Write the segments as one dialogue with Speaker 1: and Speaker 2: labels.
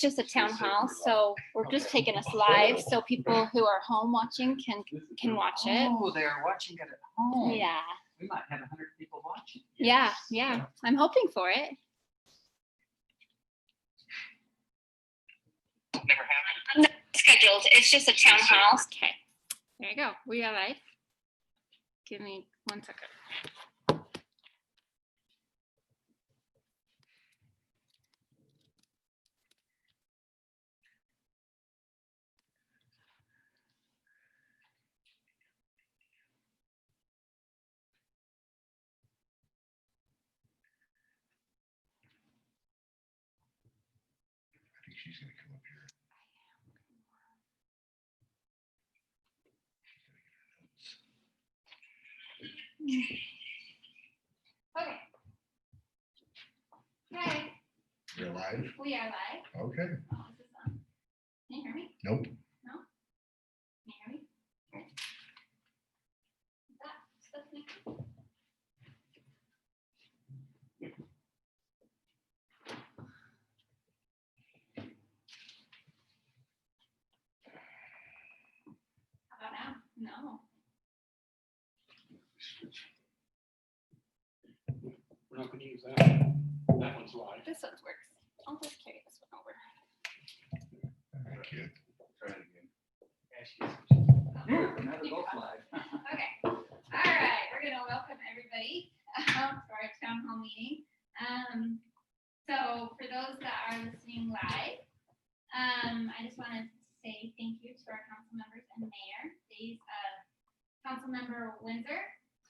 Speaker 1: just a town hall, so we're just taking us live, so people who are home watching can watch it.
Speaker 2: Oh, they are watching it at home.
Speaker 1: Yeah,
Speaker 2: We might have 100 people watching.
Speaker 1: yeah. I'm hoping for it.
Speaker 3: Never happened.
Speaker 1: I'm not scheduled. It's just a town hall. Okay, there you go. We are live. Give me 1 second.
Speaker 4: I think she's gonna come up here.
Speaker 1: Okay. Okay,
Speaker 4: You're live?
Speaker 1: we are live.
Speaker 4: Okay.
Speaker 1: Oh, is this on? Can you hear me?
Speaker 4: Nope.
Speaker 1: Can you hear me? Is that stuff connected? How about now? No.
Speaker 5: We're not gonna use that. That one's live.
Speaker 1: This one works. I'll just carry this one over.
Speaker 4: I can't.
Speaker 2: Try it again.
Speaker 1: Oh.
Speaker 2: Now they're both live.
Speaker 1: Okay. All right. We're gonna welcome everybody to our town hall meeting. So for those that are listening live, I just want to say thank you to our council members and mayor. These council member Windsor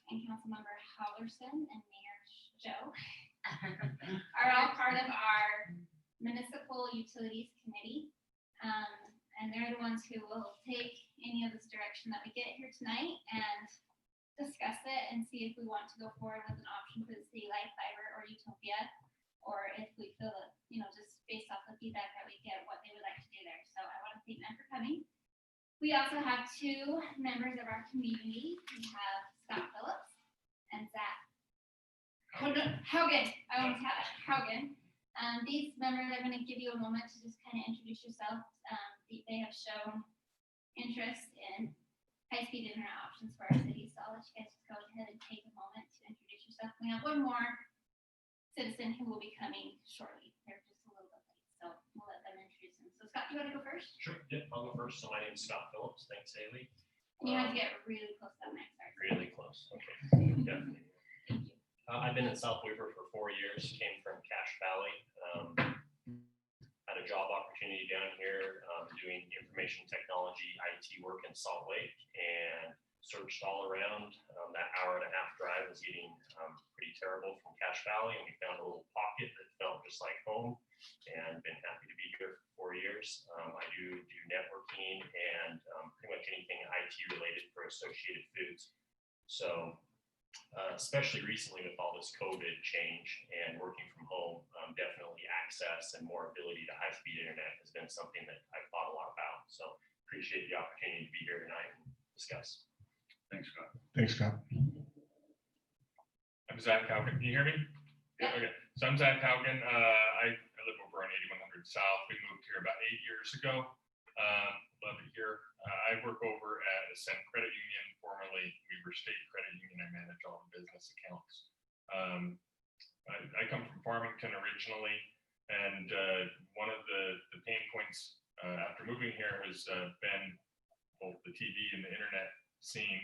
Speaker 1: and council member Halverson and Mayor Joe are all part of our municipal utilities committee. And they're the ones who will take any of this direction that we get here tonight and discuss it and see if we want to go forward with an option for the city like fiber or Utopia, or if we feel that, just based off the feedback that we get, what they would like to do there. So I want to thank them for coming. We also have two members of our community. We have Scott Phillips and Zach Haugen. I almost had it. Haugen. These members are going to give you a moment to just kind of introduce yourself. They have shown interest in high-speed internet options for our city, so I'll let you guys just go ahead and take a moment to introduce yourself. We have one more citizen who will be coming shortly. They're just a little bit late, so we'll let them introduce them. So Scott, you want to go first?
Speaker 5: Sure. Yep, I'll go first. So my name is Scott Phillips. Thanks, Haley.
Speaker 1: And you have to get really close to that mic. Sorry.
Speaker 5: Really close. Okay. Definitely.
Speaker 1: Thank you.
Speaker 5: I've been in South Weaver for 4 years. Came from Cache Valley. Had a job opportunity down here doing information technology IT work in Salt Lake, and searched all around. That hour-and-a-half drive was getting pretty terrible from Cache Valley, and we found a little pocket that felt just like home, and been happy to be here for 4 years. I do networking and pretty much anything IT related for Associated Foods. So especially recently with all this COVID change and working from home, definitely access and more ability to high-speed internet has been something that I've thought a lot about. So appreciate the opportunity to be here tonight and discuss.
Speaker 2: Thanks, Scott.
Speaker 4: Thanks, Scott.
Speaker 6: I'm Zach Haugen. Can you hear me?
Speaker 1: Yeah.
Speaker 6: Okay. So I'm Zach Haugen. I live over on 8100 South. We moved here about 8 years ago. Love it here. I work over at Ascent Credit Union, formerly Weaver State Credit Union. I manage all the business accounts. I come from Farmington originally, and one of the pain points after moving here has been both the TV and the internet scene,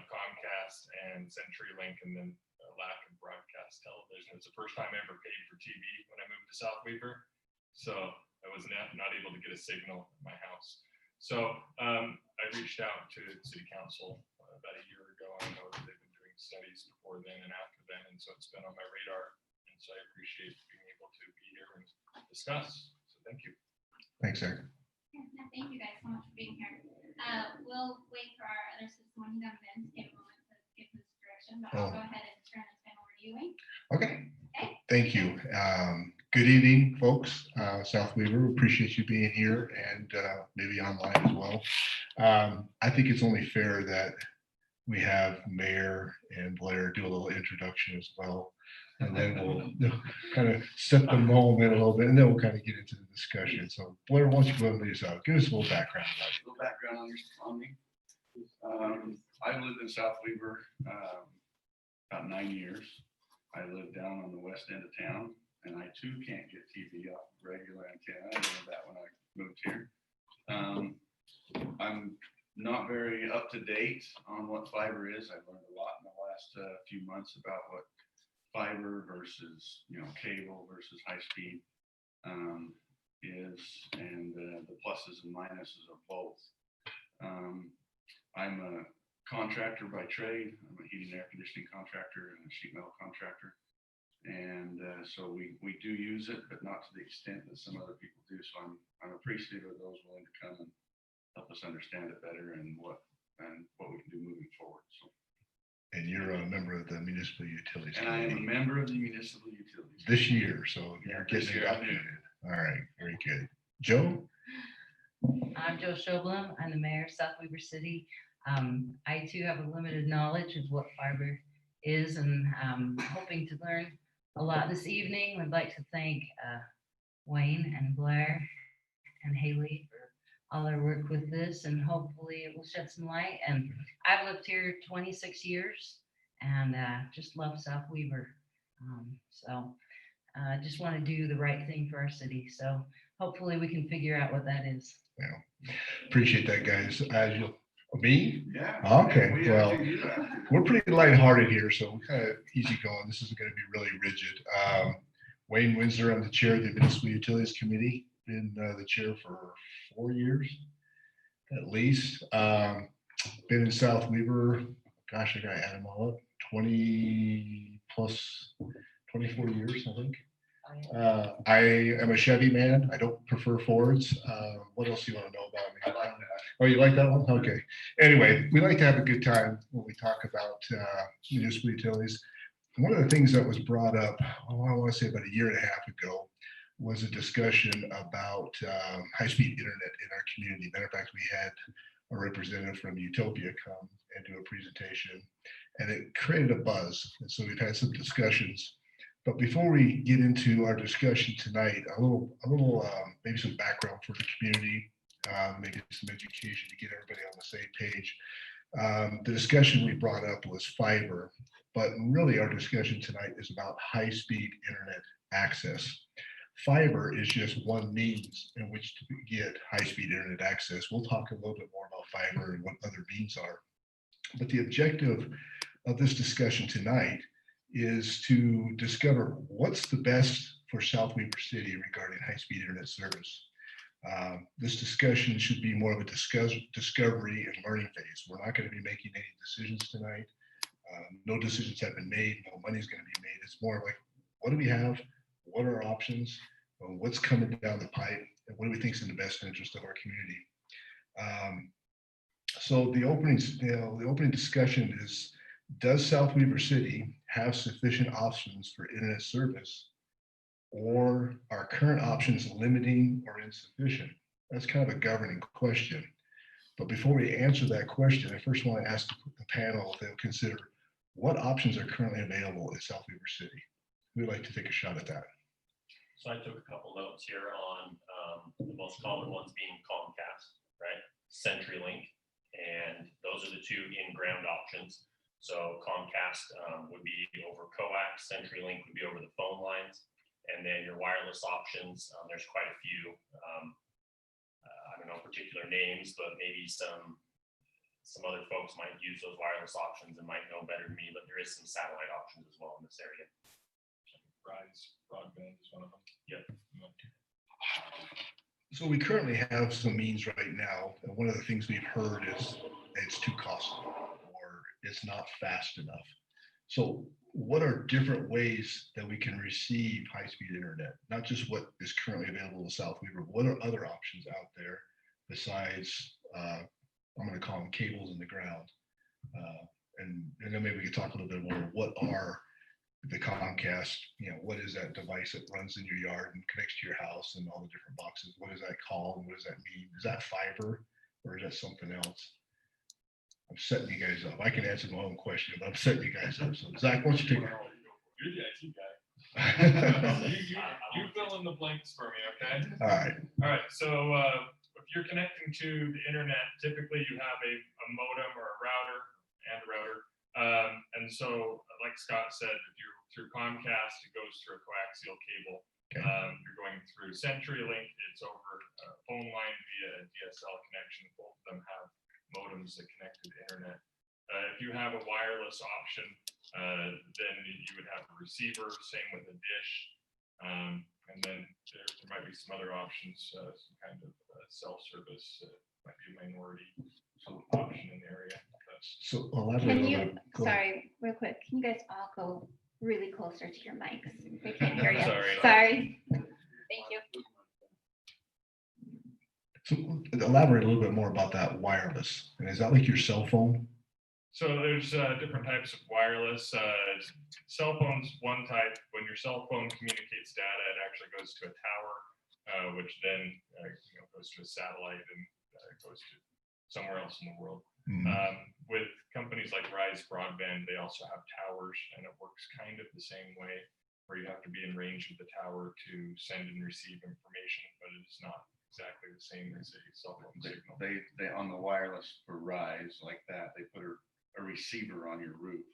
Speaker 6: Comcast and CenturyLink, and then lack of broadcast television. It's the first time I ever paid for TV when I moved to South Weaver, so I was not able to get a signal in my house. So I reached out to City Council about a year ago. I know that they've been doing studies before then and after then, and so it's been on my radar. And so I appreciate being able to be here and discuss. So thank you.
Speaker 4: Thanks, Zach.
Speaker 1: Yeah, no, thank you guys so much for being here. We'll wait for our other citizen when he comes in to take a moment to give his direction, but I'll go ahead and turn this time over to you, Wayne.
Speaker 4: Okay. Thank you. Good evening, folks. South Weaver, appreciate you being here and maybe online as well. I think it's only fair that we have Mayor and Blair do a little introduction as well. and then we'll kind of set the moment a little bit, and then we'll kind of get into the discussion. So Blair, why don't you go and lead us out? Give us a little background about you.
Speaker 3: Little background on me. I lived in South Weaver about 9 years. I live down on the west end of town, and I too can't get TV off regular antenna. I learned that when I moved here. I'm not very up to date on what fiber is. I've learned a lot in the last few months about what fiber versus, cable versus high speed is, and the pluses and minuses of both. I'm a contractor by trade. I'm a heating and air conditioning contractor and a sheet metal contractor. And so we do use it, but not to the extent that some other people do. So I'm appreciative of those willing to come and help us understand it better and what we can do moving forward. So.
Speaker 4: And you're a member of the municipal utilities.
Speaker 3: And I am a
Speaker 4: Committee
Speaker 3: member of the municipal utilities.
Speaker 4: this year, so you're
Speaker 3: This
Speaker 4: getting
Speaker 3: year
Speaker 4: it
Speaker 3: I'm new.
Speaker 4: updated. All right, very good. Joe?
Speaker 7: I'm Joe Schoblum. I'm the mayor of South Weaver City. I too have a limited knowledge of what fiber is, and hoping to learn a lot this evening. I'd like to thank Wayne and Blair and Haley for all their work with this, and hopefully it will shed some light. And I've lived here 26 years and just love South Weaver. So I just want to do the right thing for our city. So hopefully we can figure out what that is.
Speaker 4: Appreciate that, guys. As you, me?
Speaker 3: Yeah.
Speaker 4: Okay,
Speaker 3: we
Speaker 4: well,
Speaker 3: actually do that.
Speaker 4: we're pretty lighthearted here, so we're kind of easy going. This isn't going to be really rigid. Wayne Windsor, I'm the chair of the Municipal Utilities Committee. Been the chair for 4 years, at least. Been in South Weaver, gosh, I got to add them all up, 24 years, I think. I am a Chevy man. I don't prefer Fords. What else do you want to know about me?
Speaker 3: I like that.
Speaker 4: Oh, you like that one? Okay. Anyway, we like to have a good time when we talk about municipal utilities. One of the things that was brought up, I want to say about a year and a half ago, was a discussion about high-speed internet in our community. Matter of fact, we had a representative from Utopia come and do a presentation, and it created a buzz. And so we've had some discussions. But before we get into our discussion tonight, a little maybe some background for the community, maybe some education to get everybody on the same page. The discussion we brought up was fiber, but really our discussion tonight is about high-speed internet access. Fiber is just one means in which to get high-speed internet access. We'll talk a little bit more about fiber and what other means are. But the objective of this discussion tonight is to discover what's the best for South Weaver City regarding high-speed internet service. This discussion should be more of a discovery and learning phase. We're not going to be making any decisions tonight. No decisions have been made. No money's going to be made. It's more like, what do we have? What are our options? What's coming down the pipe? And what do we think is in the best interest of our community? So the opening discussion is, does South Weaver City have sufficient options for internet service, or are current options limiting or insufficient? That's kind of a governing question. But before we answer that question, I first want to ask the panel if they'll consider what options are currently available in South Weaver City. Who'd like to take a shot at that?
Speaker 5: So I took a couple notes here on the most common ones being Comcast, right? CenturyLink, and those are the two in-ground options. So Comcast would be over coax, CenturyLink would be over the phone lines, and then your wireless options, there's quite a few. I don't know particular names, but maybe some other folks might use those wireless options and might know better than me, but there is some satellite options as well in this area.
Speaker 6: Rise broadband is one of them.
Speaker 5: Yep.
Speaker 4: So we currently have some means right now, and one of the things we've heard is it's too costly or it's not fast enough. So what are different ways that we can receive high-speed internet? Not just what is currently available in South Weaver, what are other options out there besides, I'm going to call them cables in the ground? And then maybe we could talk a little bit more, what are the Comcast, what is that device that runs in your yard and connects to your house and all the different boxes? What is that called? What does that mean? Is that fiber or is that something else? I'm setting you guys up. I can answer my own question, but I'm setting you guys up. So Zach, why don't you take it?
Speaker 6: You're the IT guy. You fill in the blanks for me, okay?
Speaker 4: All right,
Speaker 6: All right, so if you're connecting to the internet, typically you have a modem or a router. And so, like Scott said, if you're through Comcast, it goes through a coaxial cable.
Speaker 4: Okay.
Speaker 6: You're going through CenturyLink, it's over a phone line via a DSL connection. Both of them have modems that connect to the internet. If you have a wireless option, then you would have a receiver, same with a dish. And then there might be some other options, some kind of self-service, might be a minority option in the area.
Speaker 4: so elaborate a
Speaker 1: Can
Speaker 4: little
Speaker 1: you,
Speaker 4: bit. Go ahead.
Speaker 1: sorry, real quick, can you guys all go really closer to your mics? We can't hear you.
Speaker 6: Sorry.
Speaker 1: Sorry. Thank you.
Speaker 4: So elaborate a little bit more about that wireless. And is that like your cell phone?
Speaker 6: So there's different types of wireless. Cell phones, one type. When your cell phone communicates data, it actually goes to a tower, which then goes to a satellite and goes to somewhere else in the world. With companies like Rise Broadband, they also have towers, and it works kind of the same way, where you have to be in range of the tower to send and receive information, but it's not exactly the same as a cell phone signal.
Speaker 3: They on the wireless for Rise like that, they put a receiver on your roof.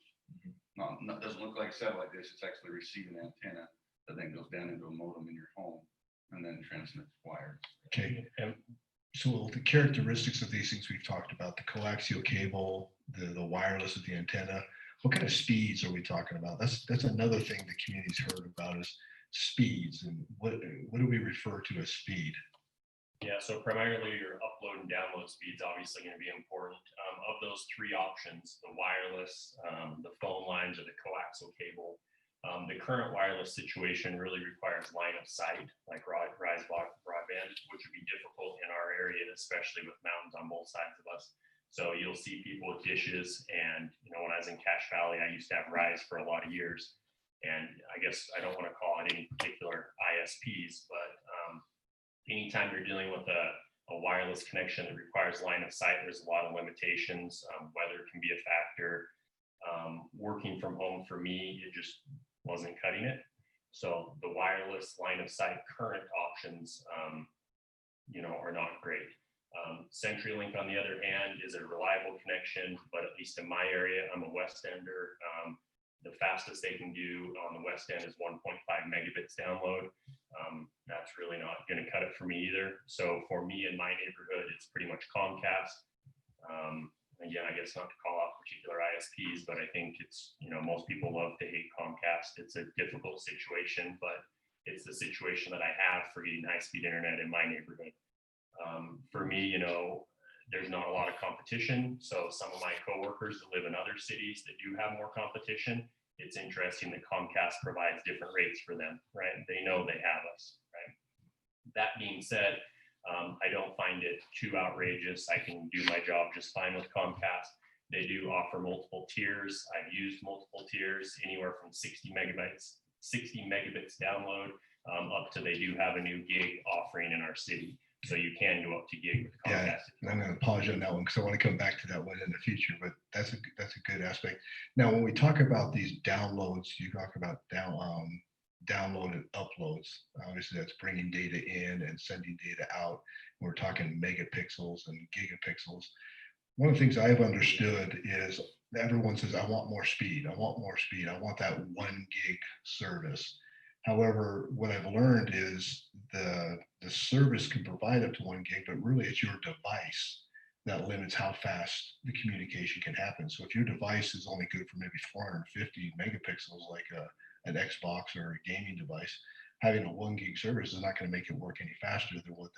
Speaker 3: Not doesn't look like satellite dish. It's actually a receiving antenna that then goes down into a modem in your home and then transmits wires.
Speaker 4: Okay.
Speaker 5: And
Speaker 4: So the characteristics of these things we've talked about, the coaxial cable, the wireless with the antenna, what kind of speeds are we talking about? That's another thing the community's heard about is speeds. And what do we refer to as speed?
Speaker 5: yeah, so primarily your upload and download speeds obviously going to be important. Of those three options, the wireless, the phone lines, or the coaxial cable, the current wireless situation really requires line of sight, like Rise Broadband, which would be difficult in our area, especially with mountains on both sides of us. So you'll see people with dishes, and when I was in Cache Valley, I used to have Rise for a lot of years. And I guess I don't want to call it any particular ISPs, but anytime you're dealing with a wireless connection that requires line of sight, there's a lot of limitations. Weather can be a factor. Working from home for me, it just wasn't cutting it. So the wireless line of sight current options, are not great. CenturyLink, on the other hand, is a reliable connection, but at least in my area, I'm a West Ender. The fastest they can do on the West End is 1.5 megabits download. That's really not going to cut it for me either. So for me in my neighborhood, it's pretty much Comcast. Again, I guess not to call out particular ISPs, but I think it's, most people love to hate Comcast. It's a difficult situation, but it's the situation that I have for getting high-speed internet in my neighborhood. For me, there's not a lot of competition. So some of my coworkers that live in other cities that do have more competition, it's interesting that Comcast provides different rates for them, right? They know they have us, right? That being said, I don't find it too outrageous. I can do my job just fine with Comcast. They do offer multiple tiers. I've used multiple tiers, anywhere from 60 megabits download up to they do have a new gig offering in our city. So you can go up to gig with Comcast.
Speaker 4: Yeah, I'm going to pause on that one because I want to come back to that one in the future, but that's a good aspect. Now, when we talk about these downloads, you talk about download and uploads. Obviously, that's bringing data in and sending data out. We're talking megapixels and gigapixels. One of the things I've understood is everyone says, I want more speed. I want more speed. I want that 1 gig service. However, what I've learned is the service can provide up to 1 gig, but really it's your device that limits how fast the communication can happen. So if your device is only good for maybe 450 megapixels, like an Xbox or a gaming device, having a 1 gig service is not going to make it work any faster than what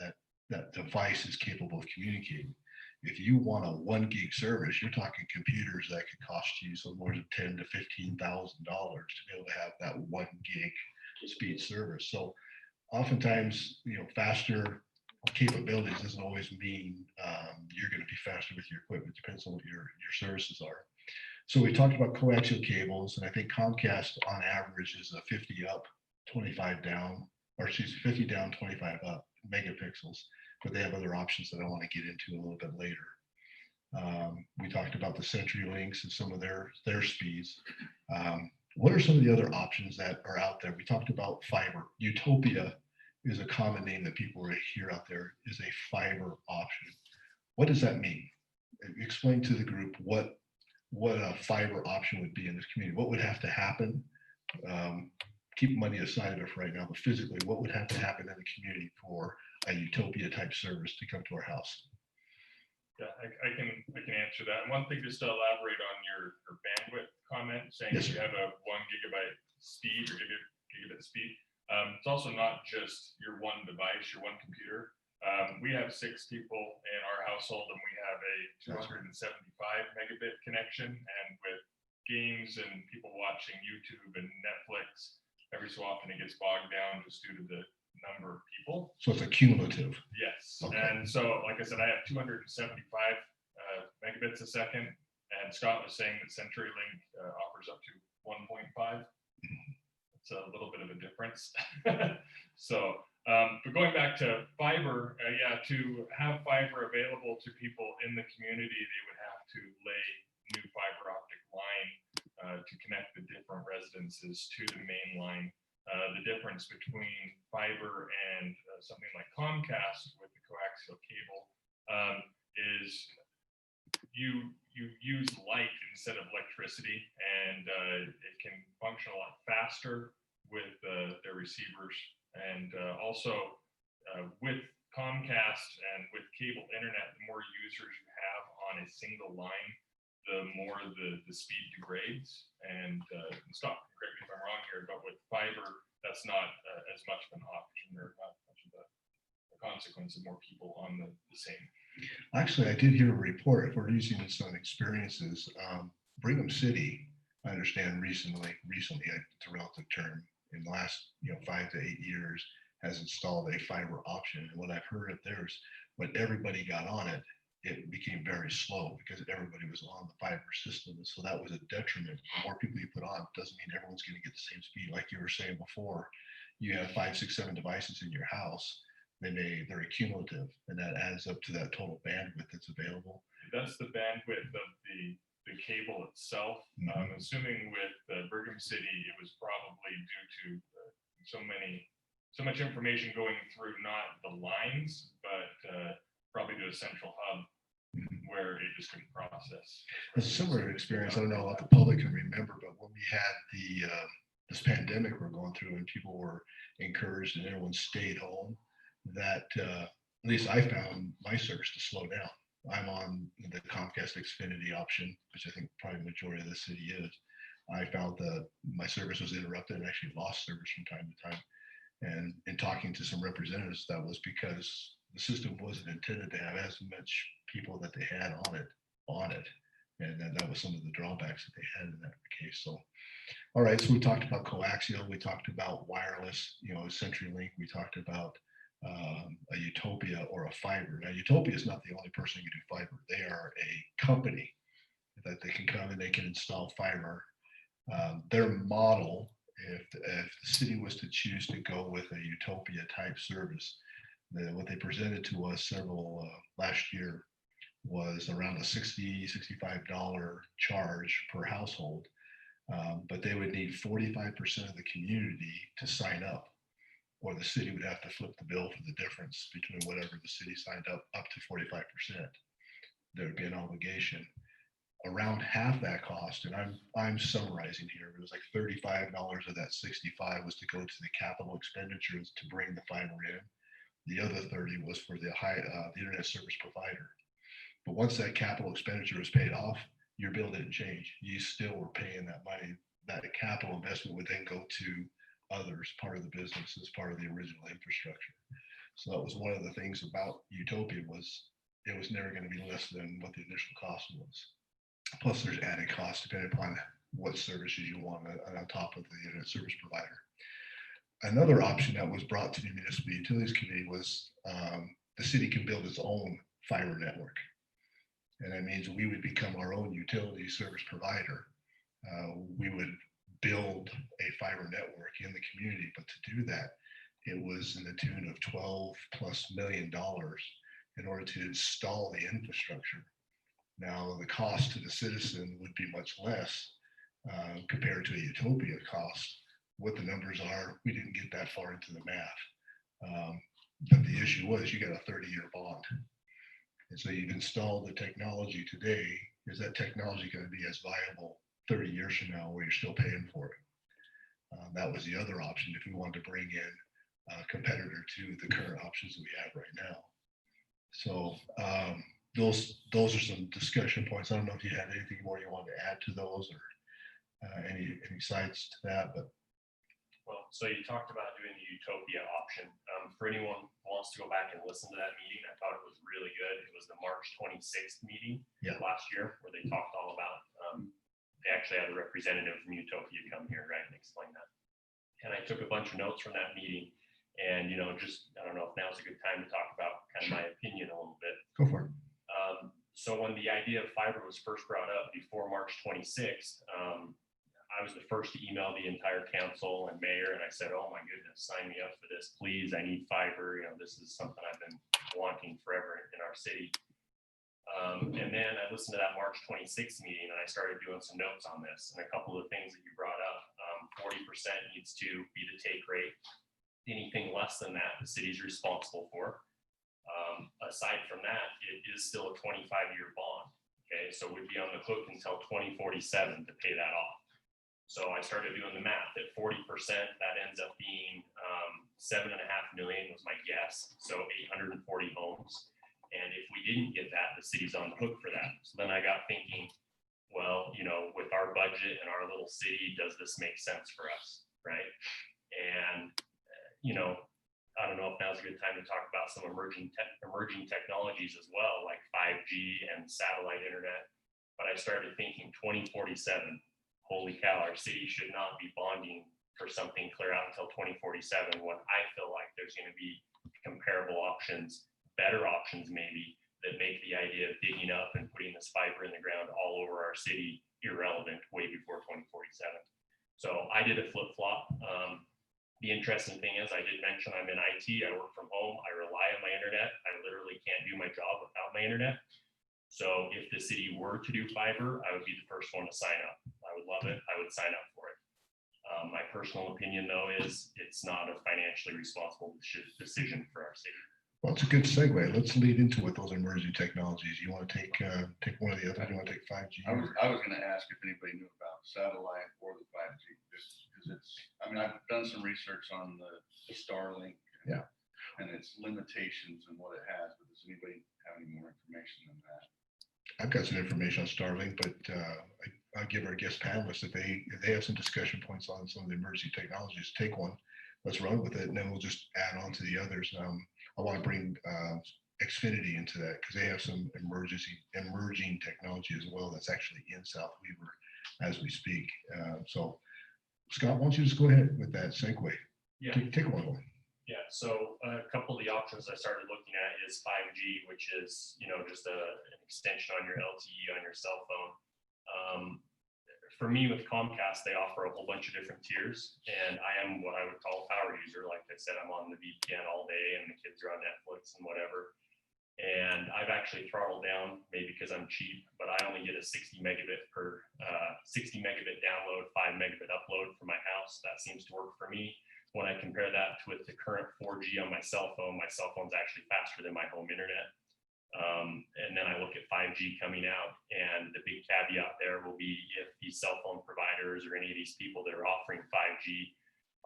Speaker 4: that device is capable of communicating. If you want a 1 gig service, you're talking computers that could cost you somewhere to $10,000 to $15,000 to be able to have that 1 gig speed service. So oftentimes, faster capabilities doesn't always mean you're going to be faster with your equipment. It depends on what your services are. So we talked about coaxial cables, and I think Comcast on average is a 50 up, 25 down, or 50 down, 25 up megapixels, but they have other options that I want to get into a little bit later. We talked about the CenturyLinks and some of their speeds. What are some of the other options that are out there? We talked about fiber. Utopia is a common name that people hear out there, is a fiber option. What does that mean? Explain to the group what a fiber option would be in this community. What would have to happen? Keep money aside of it for right now, but physically, what would have to happen in the community for a Utopia type service to come to our house?
Speaker 6: Yeah, I can answer that. And one thing, just to elaborate on your bandwidth comment, saying
Speaker 4: Yes,
Speaker 6: you
Speaker 4: sir.
Speaker 6: have a 1 gigabit speed or gigabit speed. It's also not just your one device, your one computer. We have 6 people in our household, and we have a 275 megabit connection. And with games and people watching YouTube and Netflix, every so often it gets bogged down just due to the number of people.
Speaker 4: So it's a cumulative.
Speaker 6: Yes,
Speaker 4: Okay.
Speaker 6: and so, like I said, I have 275 megabits a second, and Scott was saying that CenturyLink offers up to 1.5. It's a little bit of a difference. So, but going back to fiber, yeah, to have fiber available to people in the community, they would have to lay new fiber optic line to connect the different residences to the main line. The difference between fiber and something like Comcast with the coaxial cable is you use light instead of electricity, and it can function a lot faster with their receivers. And also with Comcast and with cable internet, the more users you have on a single line, the more the speed degrades. And stop, correct me if I'm wrong here, but with fiber, that's not as much of an option, or not much of a consequence of more people on the same.
Speaker 4: Actually, I did hear a report, if we're using some experiences, Brigham City, I understand recently, it's a relative term, in the last 5 to 8 years, has installed a fiber option. And what I've heard of theirs, when everybody got on it, it became very slow because everybody was on the fiber system. And so that was a detriment. The more people you put on doesn't mean everyone's going to get the same speed. Like you were saying before, you have 5, 6, 7 devices in your house. They're cumulative, and that adds up to that total bandwidth that's available.
Speaker 6: That's the bandwidth of the cable itself.
Speaker 4: Mhm.
Speaker 6: Assuming with Brigham City, it was probably due to so much information going through not the lines, but probably to a central hub where it just couldn't process.
Speaker 4: It's a similar experience. I don't know what the public can remember, but when we had this pandemic we're going through, and people were encouraged and everyone stayed home, that at least I found my service to slow down. I'm on the Comcast Xfinity option, which I think probably the majority of the city is. I found that my service was interrupted and actually lost service from time to time. And in talking to some representatives, that was because the system wasn't intended to have as much people that they had on it. And that was some of the drawbacks that they had in that case. So, all right, so we talked about coaxial, we talked about wireless, CenturyLink, we talked about a Utopia or a fiber. Now, Utopia is not the only person who can do fiber. They are a company that they can come and they can install fiber. Their model, if the city was to choose to go with a Utopia type service, what they presented to us several last year was around a $60, $65 charge per household. But they would need 45% of the community to sign up, or the city would have to flip the bill for the difference between whatever the city signed up to 45%. There would be an obligation. Around half that cost, and I'm summarizing here, it was like $35 of that 65 was to go to the capital expenditures to bring the fiber in. The other 30 was for the internet service provider. But once that capital expenditure was paid off, your bill didn't change. You still were paying that money. That capital investment would then go to others, part of the business, as part of the original infrastructure. So that was one of the things about Utopia, was it was never going to be less than what the initial cost was. Plus there's added costs depending upon what services you want on top of the internet service provider. Another option that was brought to the Municipal Utilities Committee was the city can build its own fiber network. And that means we would become our own utility service provider. We would build a fiber network in the community, but to do that, it was in the tune of $12+ million in order to install the infrastructure. Now, the cost to the citizen would be much less, compared to a Utopia cost, what the numbers are, we didn't get that far into the math. But the issue was you got a 30-year bond. And so you've installed the technology today. Is that technology going to be as viable 30 years from now where you're still paying for it? That was the other option if we wanted to bring in a competitor to the current options that we have right now. So those are some discussion points. I don't know if you had anything more you want to add to those or any sides to that, but
Speaker 5: Well, so you talked about doing the Utopia option. For anyone who wants to go back and listen to that meeting, I thought it was really good. It was the March 26th meeting last year where they talked all about, they actually had a representative from Utopia come here, right, and explain that. And I took a bunch of notes from that meeting and, you know, just, I don't know if now's a good time to talk about kind of my opinion a little bit.
Speaker 4: go for it.
Speaker 5: So when the idea of fiber was first brought up before March 26th, I was the first to email the entire council and mayor, and I said, oh my goodness, sign me up for this, please. I need fiber. You know, this is something I've been wanting forever in our city. And then I listened to that March 26th meeting and I started doing some notes on this and a couple of things that you brought up. 40% needs to be the take rate. Anything less than that, the city's responsible for. Aside from that, it is still a 25-year bond. Okay, so we'd be on the hook until 2047 to pay that off. So I started doing the math at 40%, that ends up being 7.5 million was my guess. So 840 homes. And if we didn't get that, the city's on the hook for that. So then I got thinking, well, you know, with our budget and our little city, does this make sense for us? Right. And, you know, I don't know if now's a good time to talk about some emerging technologies as well, like 5G and satellite internet. But I started thinking 2047, holy cow, our city should not be bonding for something clear out until 2047 when I feel like there's going to be comparable options, better options maybe, that make the idea of digging up and putting this fiber in the ground all over our city irrelevant way before 2047. So I did a flip-flop. The interesting thing is I did mention I'm in IT, I work from home, I rely on my internet. I literally can't do my job without my internet. So if the city were to do fiber, I would be the first one to sign up. I would love it. I would sign up for it. My personal opinion, though, is it's not a financially responsible decision for our city.
Speaker 4: Well, it's a good segue. Let's lead into what those emerging technologies. You want to take one of the other? You want to take 5G?
Speaker 3: I was going to ask if anybody knew about satellite or the 5G, just because it's, I mean, I've done some research on the Starlink and its limitations and what it has, but does anybody have any more information than that?
Speaker 4: I've got some information on Starlink, but I'll give our guest panelists if they have some discussion points on some of the emerging technologies, take one. Let's run with it, and then we'll just add on to the others. I want to bring Xfinity into that because they have some emerging technology as well that's actually in South Weaver as we speak. So, Scott, why don't you just go ahead with that segue?
Speaker 5: Yeah.
Speaker 4: Take one.
Speaker 5: Yeah, so a couple of the options I started looking at is 5G, which is, you know, just an extension on your LTE on your cell phone. For me with Comcast, they offer a whole bunch of different tiers, and I am what I would call a power user. Like I said, I'm on the VPN all day and the kids are on Netflix and whatever. And I've actually throttled down, maybe because I'm cheap, but I only get a 60 megabit download, 5 megabit upload from my house. That seems to work for me. When I compare that with the current 4G on my cell phone's actually faster than my home internet. And then I look at 5G coming out, and the big caveat there will be if these cell phone providers or any of these people that are offering 5G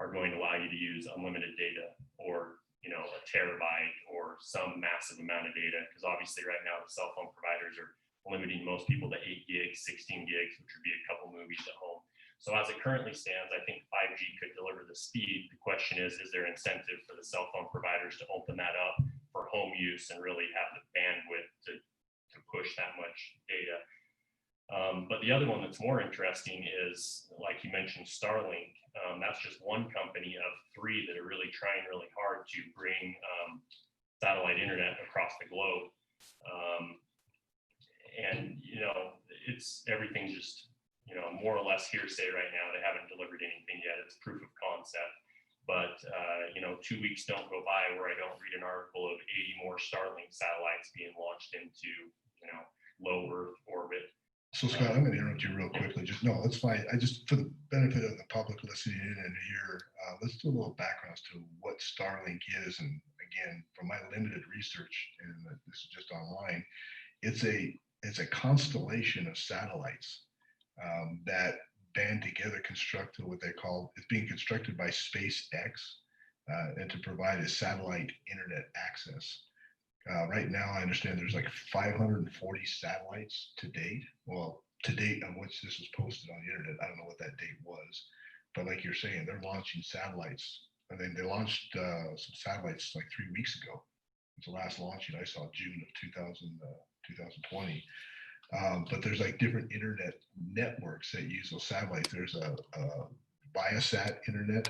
Speaker 5: are going to allow you to use unlimited data or, you know, a terabyte or some massive amount of data. Because obviously right now the cell phone providers are limiting most people to 8 gigs, 16 gigs, which would be a couple movies at home. So as it currently stands, I think 5G could deliver the speed. The question is there incentive for the cell phone providers to open that up for home use and really have the bandwidth to push that much data? But the other one that's more interesting is, like you mentioned, Starlink. That's just one company of 3 that are really trying really hard to bring satellite internet across the globe. And, you know, everything's just, you know, more or less hearsay right now. They haven't delivered anything yet. It's proof of concept. But, you know, 2 weeks don't go by where I don't read an article of 80 more Starlink satellites being launched into, you know, low Earth orbit.
Speaker 4: So Scott, I'm going to interrupt you real quickly. Just no, it's fine. I just, for the benefit of the public listening in and here, let's do a little background as to what Starlink is. And again, from my limited research, and this is just online, it's a constellation of satellites that band together, constructed what they call, it's being constructed by SpaceX and to provide a satellite internet access. Right now, I understand there's like 540 satellites to date. Well, to date on which this was posted on the internet. I don't know what that date was, but like you're saying, they're launching satellites. I think they launched some satellites like 3 weeks ago. It's the last launching I saw, June of 2020. But there's like different internet networks that use those satellites. There's a Viasat internet,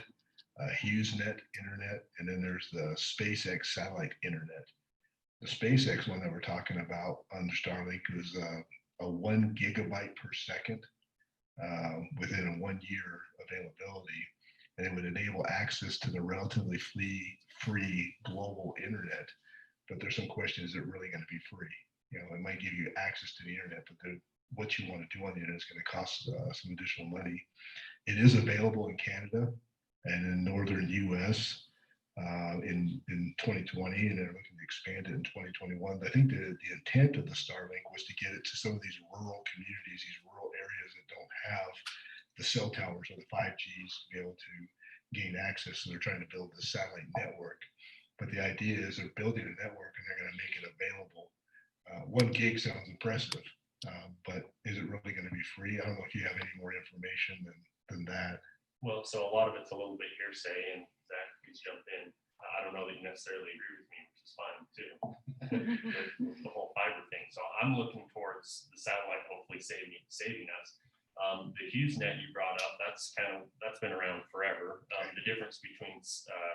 Speaker 4: HughesNet internet, and then there's the SpaceX satellite internet. The SpaceX one that we're talking about under Starlink was a 1 gigabyte per second within a 1 year availability, and it would enable access to the relatively free global internet. But there's some question: is it really going to be free? You know, it might give you access to the internet, but what you want to do on the internet is going to cost some additional money. It is available in Canada and in northern U.S. In 2020, and they're looking to expand it in 2021. I think the intent of the Starlink was to get it to some of these rural communities, these rural areas that don't have the cell towers or the 5Gs to be able to gain access. So they're trying to build this satellite network. But the idea is they're building a network and they're going to make it available. 1 gig sounds impressive, but is it really going to be free? I don't know if you have any more information than that.
Speaker 5: Well, so a lot of it's a little bit hearsay, and Zach, please jump in. I don't know that you necessarily agree with me, which is fine too. The whole fiber thing. So I'm looking towards the satellite hopefully saving us. The HughesNet you brought up, that's been around forever. The difference between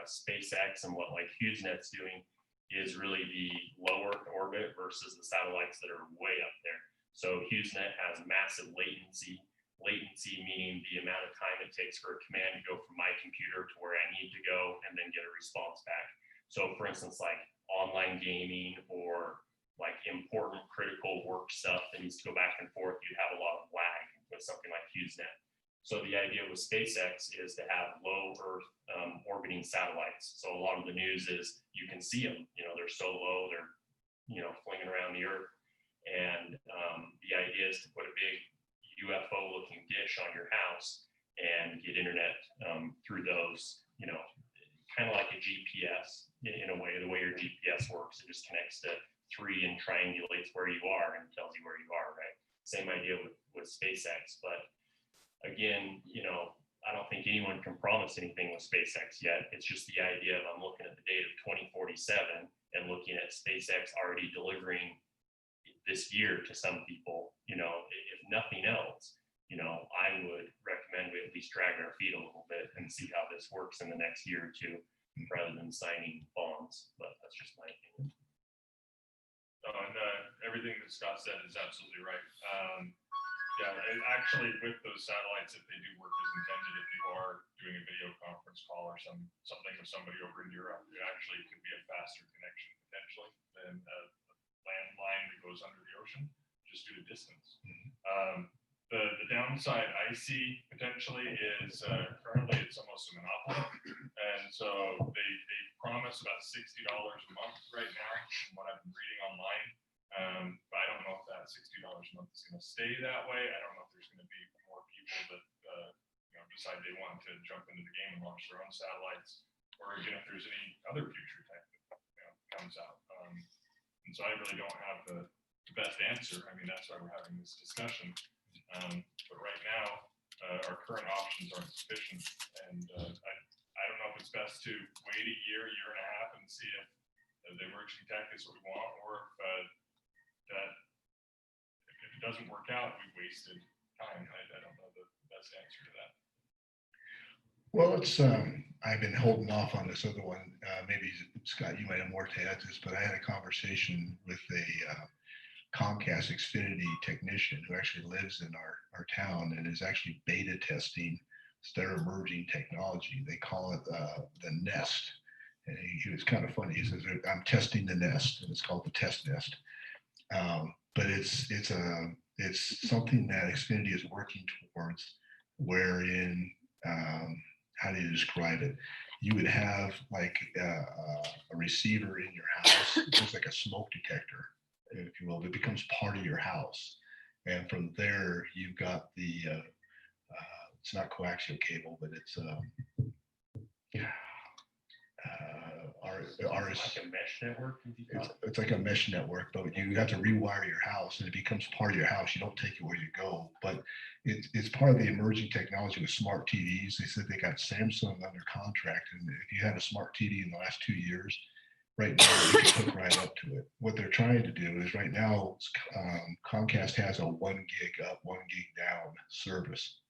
Speaker 5: SpaceX and what like HughesNet's doing is really the low Earth orbit versus the satellites that are way up there. So HughesNet has massive latency meaning the amount of time it takes for a command to go from my computer to where I need to go and then get a response back. So for instance, like online gaming or like important critical work stuff that needs to go back and forth, you have a lot of lag with something like HughesNet. So the idea with SpaceX is to have low Earth orbiting satellites. So a lot of the news is you can see them, you know, they're so low, they're, you know, flinging around the Earth. And the idea is to put a big UFO looking dish on your house and get internet through those, you know, kind of like a GPS in a way, the way your GPS works. It just connects to 3 and triangulates where you are and tells you where you are, right? Same idea with SpaceX. But again, you know, I don't think anyone can promise anything with SpaceX yet. It's just the idea of I'm looking at the date of 2047 and looking at SpaceX already delivering this year to some people, you know, if nothing else, you know, I would recommend we at least drag our feet a little bit and see how this works in the next year or two, rather than signing bonds. But that's just my opinion.
Speaker 6: And everything that Scott said is absolutely right. Yeah, and actually with those satellites, if they do work as intended, if you are doing a video conference call or something with somebody over in Europe, it actually could be a faster connection potentially than a landline that goes under the ocean, just due to distance. The downside I see potentially is currently it's almost a monopoly. And so they promise about $60 a month right now from what I've been reading online. But I don't know if that $60 a month is going to stay that way. I don't know if there's going to be more people that you know, decide they want to jump into the game and launch their own satellites, or again, if there's any other future tech that, you know, comes out. And so I really don't have the best answer. I mean, that's why we're having this discussion. But right now, our current options aren't sufficient. And I don't know if it's best to wait a year and a half and see if the emerging tech is what we want, or if it doesn't work out, we've wasted time. I don't know the best answer to that.
Speaker 4: Well, it's I've been holding off on this other one. Maybe Scott, you might have more to add to this, but I had a conversation with a Comcast Xfinity technician who actually lives in our town and is actually beta testing their emerging technology. They call it the Nest. And he was kind of funny. He says, "I'm testing the Nest," and it's called the Test Nest. But it's It's something that Xfinity is working towards, wherein, how do you describe it? You would have like a receiver in your house, just like a smoke detector, if you will. It becomes part of your house. And from there, you've got it's not coaxial cable, but it's
Speaker 5: Like a mesh network.
Speaker 4: it's like a mesh network, but you have to rewire your house and it becomes part of your house. You don't take it where you go, but it's part of the emerging technology with smart TVs. They said they got Samsung under contract, and if you had a smart TV in the last 2 years, right now you can hook right up to it. What they're trying to do is right now, Comcast has a 1 gig up, 1 gig down service,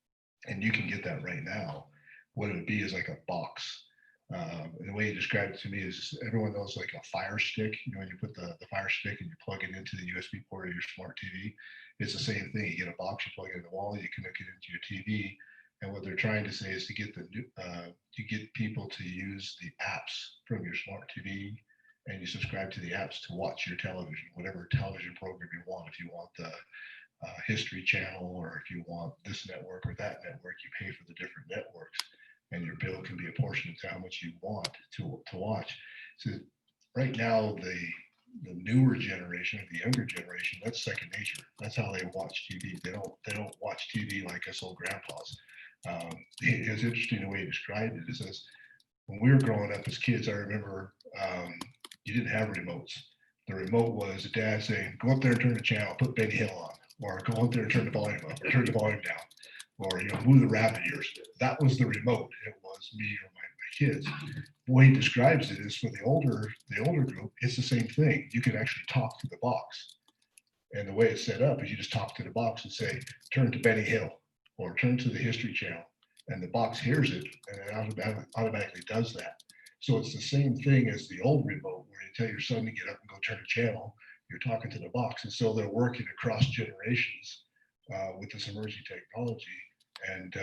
Speaker 4: and you can get that right now. What it would be is like a box. And the way you described it to me is everyone knows like a Fire Stick. You know, when you put the Fire Stick and you plug it into the USB port of your smart TV, it's the same thing. You get a box, you plug it in the wall, you connect it into your TV. And what they're trying to say is to get people to use the apps from your smart TV, and you subscribe to the apps to watch your television, whatever television program you want. If you want the History Channel, or if you want this network or that network, you pay for the different networks, and your bill can be apportioned to how much you want to watch. So right now, the newer generation, the younger generation, that's second nature. That's how they watch TV. They don't watch TV like us old grandpas. It was interesting the way he described it. It says, when we were growing up as kids, I remember you didn't have remotes. The remote was dad saying, go up there and turn the channel, put Benny Hill on, or go up there and turn the volume up, or turn the volume down, or move the rabbit ears. That was the remote. It was me or my kids. The way he describes it is for the older group, it's the same thing. You can actually talk to the box. And the way it's set up is you just talk to the box and say, turn to Benny Hill, or turn to the History Channel. And the box hears it, and it automatically does that. So it's the same thing as the old remote, where you tell your son to get up and go turn a channel. You're talking to the box. And so they're working across generations with this emerging technology. And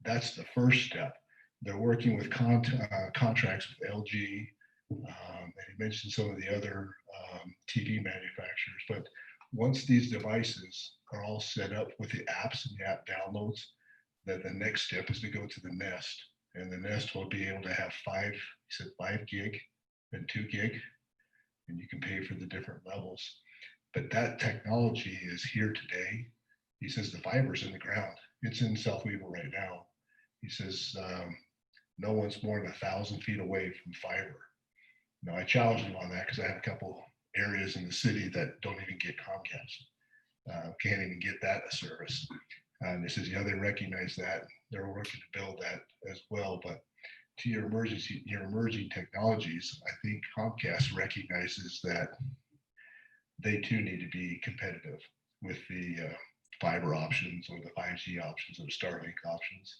Speaker 4: that's the first step. They're working with contracts with LG, and he mentioned some of the other TV manufacturers. But once these devices are all set up with the apps and the app downloads, then the next step is to go to the Nest. And the Nest will be able to have 5 gig and 2 gig, and you can pay for the different levels. But that technology is here today. He says the fiber's in the ground. It's in South Weaver right now. He says no one's more than 1,000 feet away from fiber. Now, I challenged him on that because I have a couple areas in the city that don't even get Comcast, can't even get that a service. And he says, yeah, they recognize that. They're working to build that as well. But to your emerging technologies, I think Comcast recognizes that they too need to be competitive with the fiber options or the 5G options or the Starlink options.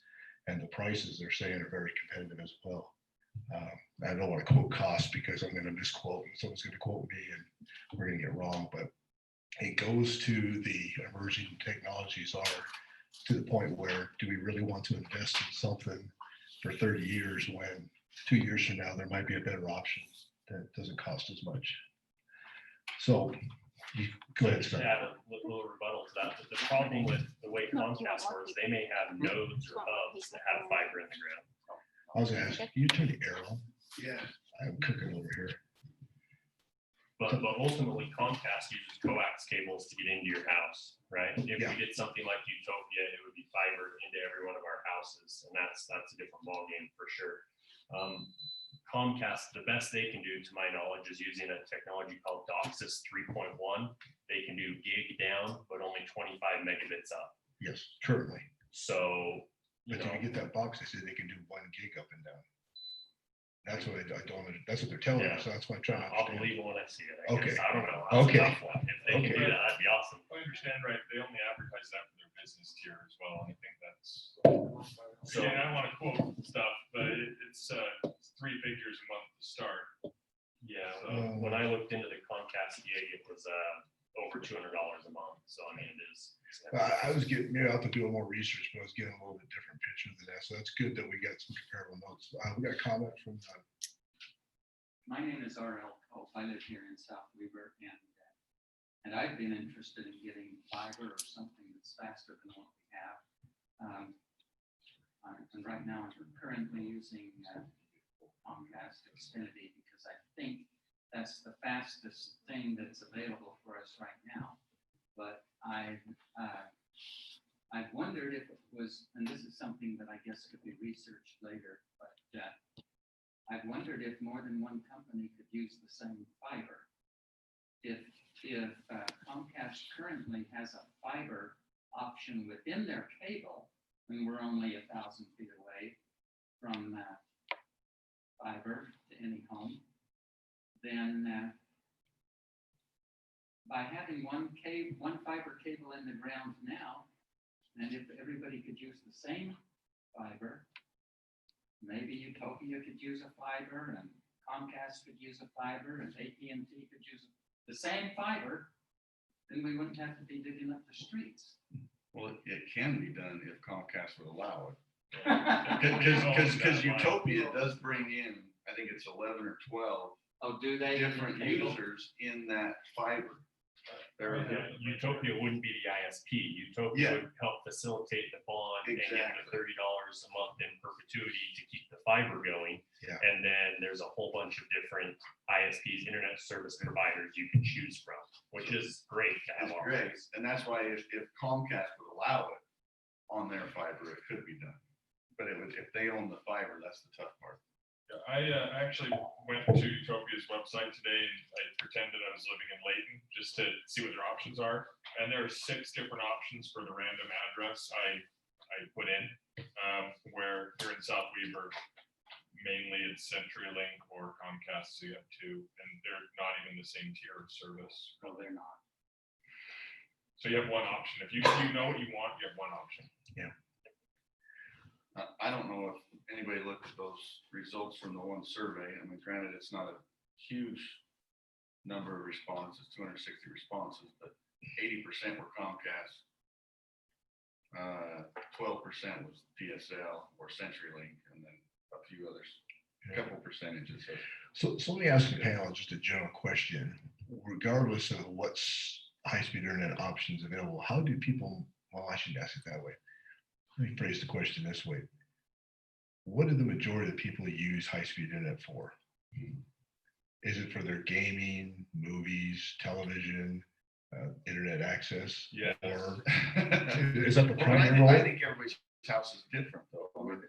Speaker 4: And the prices they're saying are very competitive as well. I don't want to quote costs because I'm going to misquote and someone's going to quote me and we're going to get wrong, but it goes to the emerging technologies are to the point where do we really want to invest in something for 30 years when 2 years from now there might be a better option that doesn't cost as much. So go ahead,
Speaker 5: To
Speaker 4: Scott.
Speaker 5: add a little rebuttal to that, the problem with the way Comcast works, they may have nodes or hubs that have fiber in the ground.
Speaker 4: I was going to ask, can you turn the air on? Yeah. I'm cooking over here.
Speaker 5: But ultimately Comcast uses coax cables to get into your house, right? If
Speaker 4: Yeah.
Speaker 5: we did something like Utopia, it would be fiber into every one of our houses, and that's a different ballgame for sure. Comcast, the best they can do, to my knowledge, is using a technology called DOCSIS 3.1. They can do gig down, but only 25 megabits up.
Speaker 4: Yes, currently.
Speaker 5: So,
Speaker 4: But if you get that box, they say they can do 1 gig up and down. That's what I don't, that's what they're telling
Speaker 5: Yeah.
Speaker 4: us. So that's why I'm trying to
Speaker 5: I'll
Speaker 4: understand.
Speaker 5: believe it when I see it.
Speaker 4: Okay.
Speaker 5: I don't know. That's a
Speaker 4: Okay.
Speaker 5: tough one. If they can do
Speaker 4: Okay.
Speaker 5: that, that'd be awesome.
Speaker 6: I understand, right, they only advertise that for their business tier as well, and I think that's,
Speaker 5: So-
Speaker 6: again, I don't want to quote stuff, but it's 3 figures a month to start.
Speaker 5: Yeah, when I looked into the Comcast gig, it was over $200 a month. So I mean, it is.
Speaker 4: I was getting, maybe I'll have to do a little more research, but I was getting a little bit different picture than that. So that's good that we got some comparable notes. We got a comment from
Speaker 2: My name is R.L. Culp. I live here in South Weaver, And I've been interested in getting fiber or something that's faster than what we have. And right now I'm currently using Comcast Xfinity because I think that's the fastest thing that's available for us right now. But I've wondered if it was, and this is something that I guess could be researched later, but I've wondered if more than one company could use the same fiber. If Comcast currently has a fiber option within their cable, and we're only 1,000 feet away from fiber to any home, then by having one fiber cable in the ground now, and if everybody could use the same fiber, maybe Utopia could use a fiber, and Comcast could use a fiber, and AT&T could use the same fiber, then we wouldn't have to be digging up the streets.
Speaker 3: Well, it can be done if Comcast would allow it.
Speaker 6: Because
Speaker 3: Because Utopia does bring in, I think it's 11 or 12
Speaker 2: Oh, do they?
Speaker 3: different users in that fiber.
Speaker 5: Utopia wouldn't be the ISP. Utopia
Speaker 3: Yeah.
Speaker 5: would help facilitate the bond and get the
Speaker 3: Exactly.
Speaker 5: $30 a month in perpetuity to keep the fiber going.
Speaker 4: Yeah.
Speaker 5: And then there's a whole bunch of different ISPs, internet service providers you can choose from, which is great to have.
Speaker 3: It's great,
Speaker 5: options.
Speaker 3: and that's why if Comcast would allow it on their fiber, it could be done. But it would, if they own the fiber, that's the tough part.
Speaker 6: Yeah, I actually went to Utopia's website today and I pretended I was living in Layton just to see what their options are. And there are 6 different options for the random address I put in, where here in South Weaver, mainly it's CenturyLink or Comcast, so you have 2, and they're not even the same tier of service.
Speaker 2: No, they're not.
Speaker 6: So you have one option. If you know what you want, you have one option.
Speaker 3: I don't know if anybody looked at those results from the one survey. I mean, granted, it's not a huge number of responses, 260 responses, but 80% were Comcast. 12% was DSL or CenturyLink, and then a few others, a couple percentages.
Speaker 4: So let me ask the panel just a general question. Regardless of what's high-speed internet options available, how do people, well, I shouldn't ask it that way. Let me phrase the question this way. What do the majority of people use high-speed internet for? Is it for their gaming, movies, television, internet access?
Speaker 6: Yeah.
Speaker 4: Or is that the
Speaker 3: Well,
Speaker 4: primary
Speaker 3: I
Speaker 4: role?
Speaker 3: think everybody's house is different though. I mean,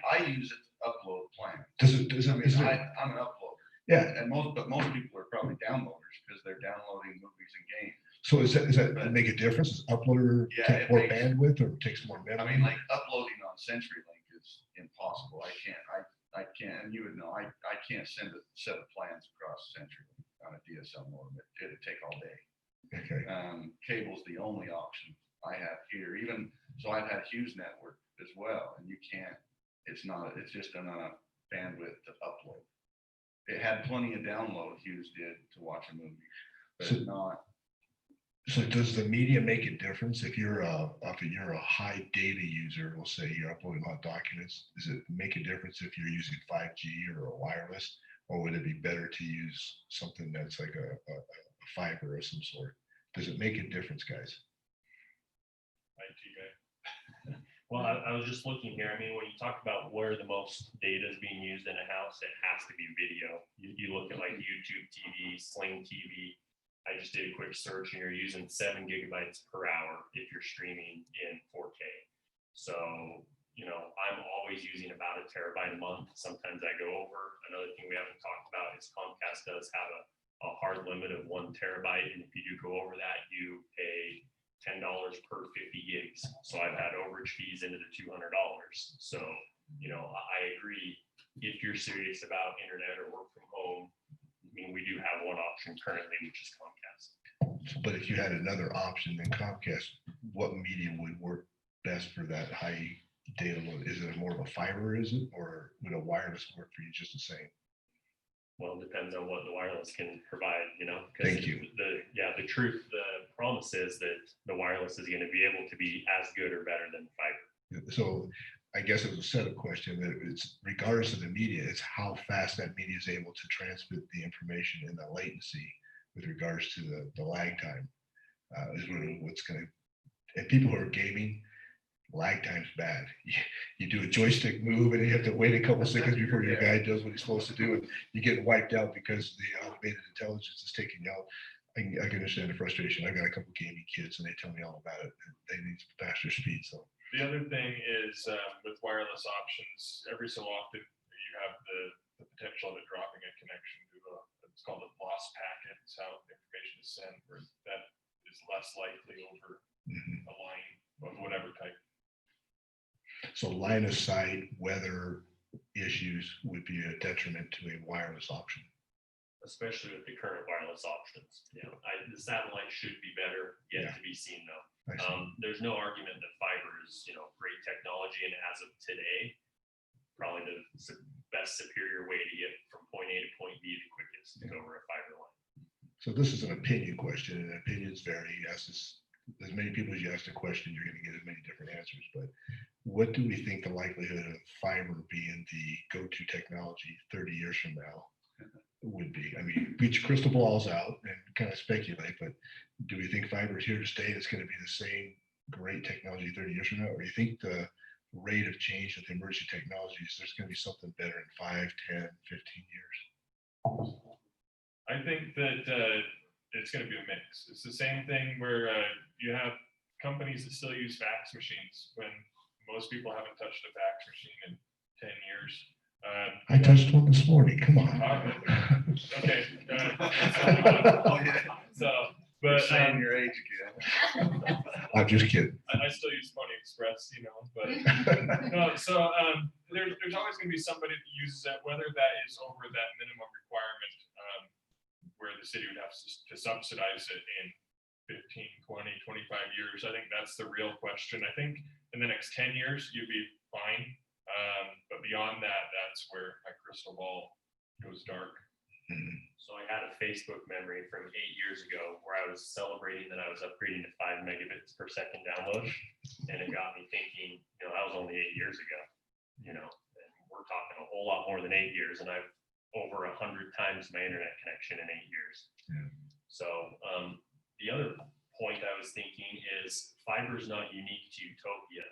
Speaker 3: I use it to upload plans.
Speaker 4: Does
Speaker 3: I mean,
Speaker 4: is it,
Speaker 3: I'm an uploader.
Speaker 4: yeah,
Speaker 3: And most people are probably downloaders because they're downloading movies and games.
Speaker 4: so does that make a difference? Does uploader
Speaker 3: Yeah,
Speaker 4: take
Speaker 3: it
Speaker 4: more
Speaker 3: makes-
Speaker 4: bandwidth or takes more memory?
Speaker 3: I mean, like uploading on CenturyLink is impossible. I can't, and you would know, I can't send a set of plans across CenturyLink on a DSL modem. It'd take all day.
Speaker 4: Okay,
Speaker 3: Cable's the only option I have here. Even, so I've had Hughes Network as well, and you can't, it's just not enough bandwidth to upload. It had plenty of download, Hughes did, to watch a movie, but
Speaker 4: So-
Speaker 3: it's not.
Speaker 4: so does the media make a difference if you're a high data user? We'll say you're uploading a lot of documents. Does it make a difference if you're using 5G or a wireless, or would it be better to use something that's like a fiber of some sort? Does it make a difference, guys?
Speaker 6: IT guy.
Speaker 5: Well, I was just looking here. I mean, when you talk about where the most data is being used in a house, it has to be video. You look at like YouTube TV, Sling TV. I just did a quick search and you're using 7 gigabytes per hour if you're streaming in 4K. So, you know, I'm always using about 1 terabyte a month. Sometimes I go over. Another thing we haven't talked about is Comcast does have a hard limit of 1 terabyte. And if you do go over that, you pay $10 per 50 gigs. So I've had overage fees into the $200. So, you know, I agree. If you're serious about internet or work from home, I mean, we do have one option currently, which is Comcast.
Speaker 4: But if you had another option than Comcast, what medium would work best for that high data load? Is it more of a fiber, is it, or would a wireless work for you just the same?
Speaker 5: Well, it depends on what the wireless can provide, you know. 'cause
Speaker 4: Thank you.
Speaker 5: The promise is that the wireless is going to be able to be as good or better than fiber.
Speaker 4: So I guess it was a set of question that it's regardless of the media, it's how fast that media is able to transmit the information and the latency with regards to the lag time. Is really what's gonna, and people who are gaming, lag time's bad. You do a joystick move and you have to wait a couple seconds before your guy does what he's supposed to do, and you get wiped out because the automated intelligence is taking you out. I can understand the frustration. I got a couple gaming kids and they tell me all about it. They need faster speed, so.
Speaker 6: The other thing is with wireless options, every so often you have the potential of it dropping a connection to it's called a lost packet. It's how information is sent, where that is less likely over
Speaker 4: Mhm.
Speaker 6: a line of whatever type.
Speaker 4: So line of sight, weather issues would be a detriment to a wireless option.
Speaker 5: Especially with the current wireless options. The satellite should be better, yet
Speaker 4: Yeah.
Speaker 5: to be seen though.
Speaker 4: I see.
Speaker 5: There's no argument that fiber is, great technology, and as of today, probably the best superior way to get from point A to point B the quickest to go over a fiber line.
Speaker 4: So this is an opinion question, and opinions vary. You ask this, as many people as you ask the question, you're gonna get as many different answers, but what do we think the likelihood of fiber being the go-to technology 30 years from now would be? I mean, put your crystal balls out and kind of speculate, but do we think fiber is here to stay? It's gonna be the same great technology 30 years from now? Or do you think the rate of change with the emerging technologies, there's gonna be something better in 5, 10, 15 years?
Speaker 6: I think that it's going to be a mix. It's the same thing where you have companies that still use fax machines when most people haven't touched a fax machine in 10 years.
Speaker 4: I touched one this morning, come on.
Speaker 6: Okay. So,
Speaker 3: You're
Speaker 6: but
Speaker 3: saying your age again.
Speaker 4: I'm just kidding.
Speaker 6: I still use Pony Express, but no. So there's always going to be somebody that uses it, whether that is over that minimum requirement where the city would have to subsidize it in 15, 20, 25 years. I think that's the real question. I think in the next 10 years, you'd be fine. But beyond that, that's where my crystal ball goes dark.
Speaker 5: So I had a Facebook memory from 8 years ago where I was celebrating that I was upgrading to 5 megabits per second download. And it got me thinking, that was only 8 years ago, and we're talking a whole lot more than 8 years. And I've over 100 times my internet connection in 8 years.
Speaker 4: Yeah.
Speaker 5: So the other point I was thinking is fiber is not unique to Utopia.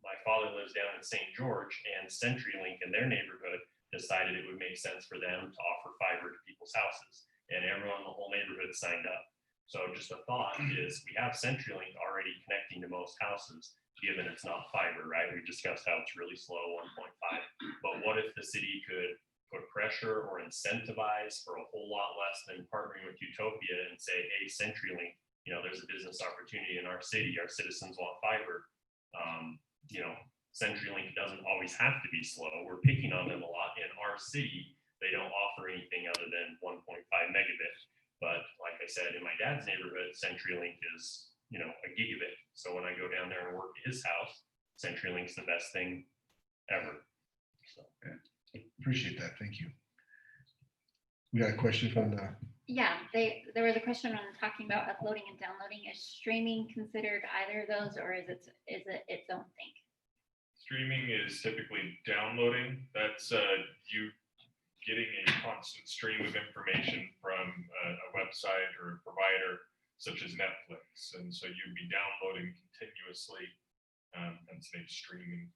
Speaker 5: My father lives down in St. George, and CenturyLink in their neighborhood decided it would make sense for them to offer fiber to people's houses, and everyone in the whole neighborhood signed up. So just a thought is we have CenturyLink already connecting to most houses, given it's not fiber, right? We discussed how it's really slow, 1.5. But what if the city could put pressure or incentivize for a whole lot less than partnering with Utopia and say, hey, CenturyLink, there's a business opportunity in our city. Our citizens want fiber. CenturyLink doesn't always have to be slow. We're picking on them a lot. In our city, they don't offer anything other than 1.5 megabit. But like I said, in my dad's neighborhood, CenturyLink is, a gigabit. So when I go down there and work at his house, CenturyLink's the best thing ever. So.
Speaker 4: Appreciate that, thank you. We got a question from the,
Speaker 8: Yeah, there was a question on talking about uploading and downloading. Is streaming considered either of those, or is it its own thing?
Speaker 6: Streaming is typically downloading. That's you getting a constant stream of information from a website or a provider such as Netflix. And so you'd be downloading continuously and say streaming.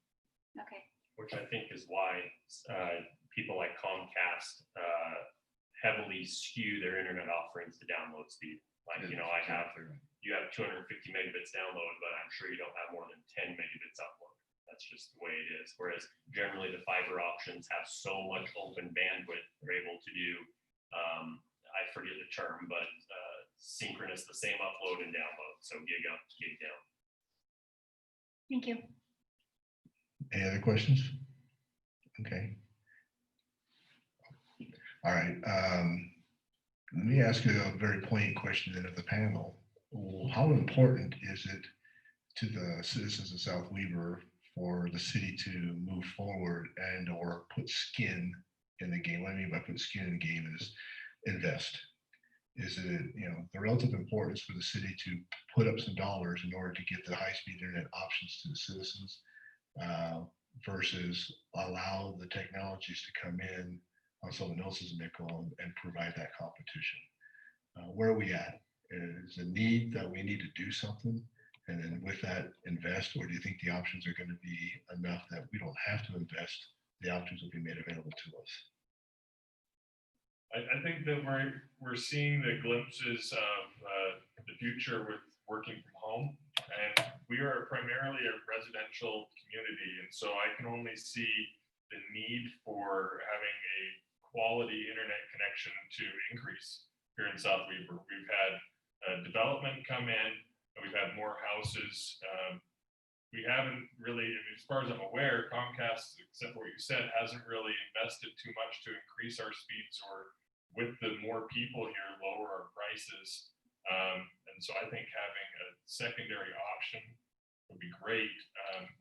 Speaker 8: Okay.
Speaker 5: Which I think is why people like Comcast heavily skew their internet offerings to download speed. Like, you have 250 megabits download, but I'm sure you don't have more than 10 megabits upload. That's just the way it is. Whereas generally the fiber options have so much open bandwidth, they're able to do, I forget the term, but synchronous, the same upload and download. So gig up, gig down.
Speaker 8: Thank you.
Speaker 4: any other questions? Okay. All right, let me ask you a very poignant question then of the panel. How important is it to the citizens of South Weaver for the city to move forward and or put skin in the game? What I mean by put skin in the game is invest. Is it, the relative importance for the city to put up some dollars in order to get the high-speed internet options to the citizens versus allow the technologies to come in on someone else's nickel and provide that competition? where are we at? Is a need that we need to do something? And then with that, invest, or do you think the options are going to be enough that we don't have to invest? The options will be made available to us.
Speaker 6: I think that we're seeing the glimpses of the future with working from home. And we are primarily a residential community. And so I can only see the need for having a quality internet connection to increase here in South Weber. We've had development come in, and we've had more houses. We haven't really, I mean, as far as I'm aware, Comcast, except for what you said, hasn't really invested too much to increase our speeds, or with the more people here, lower our prices. And so I think having a secondary option would be great,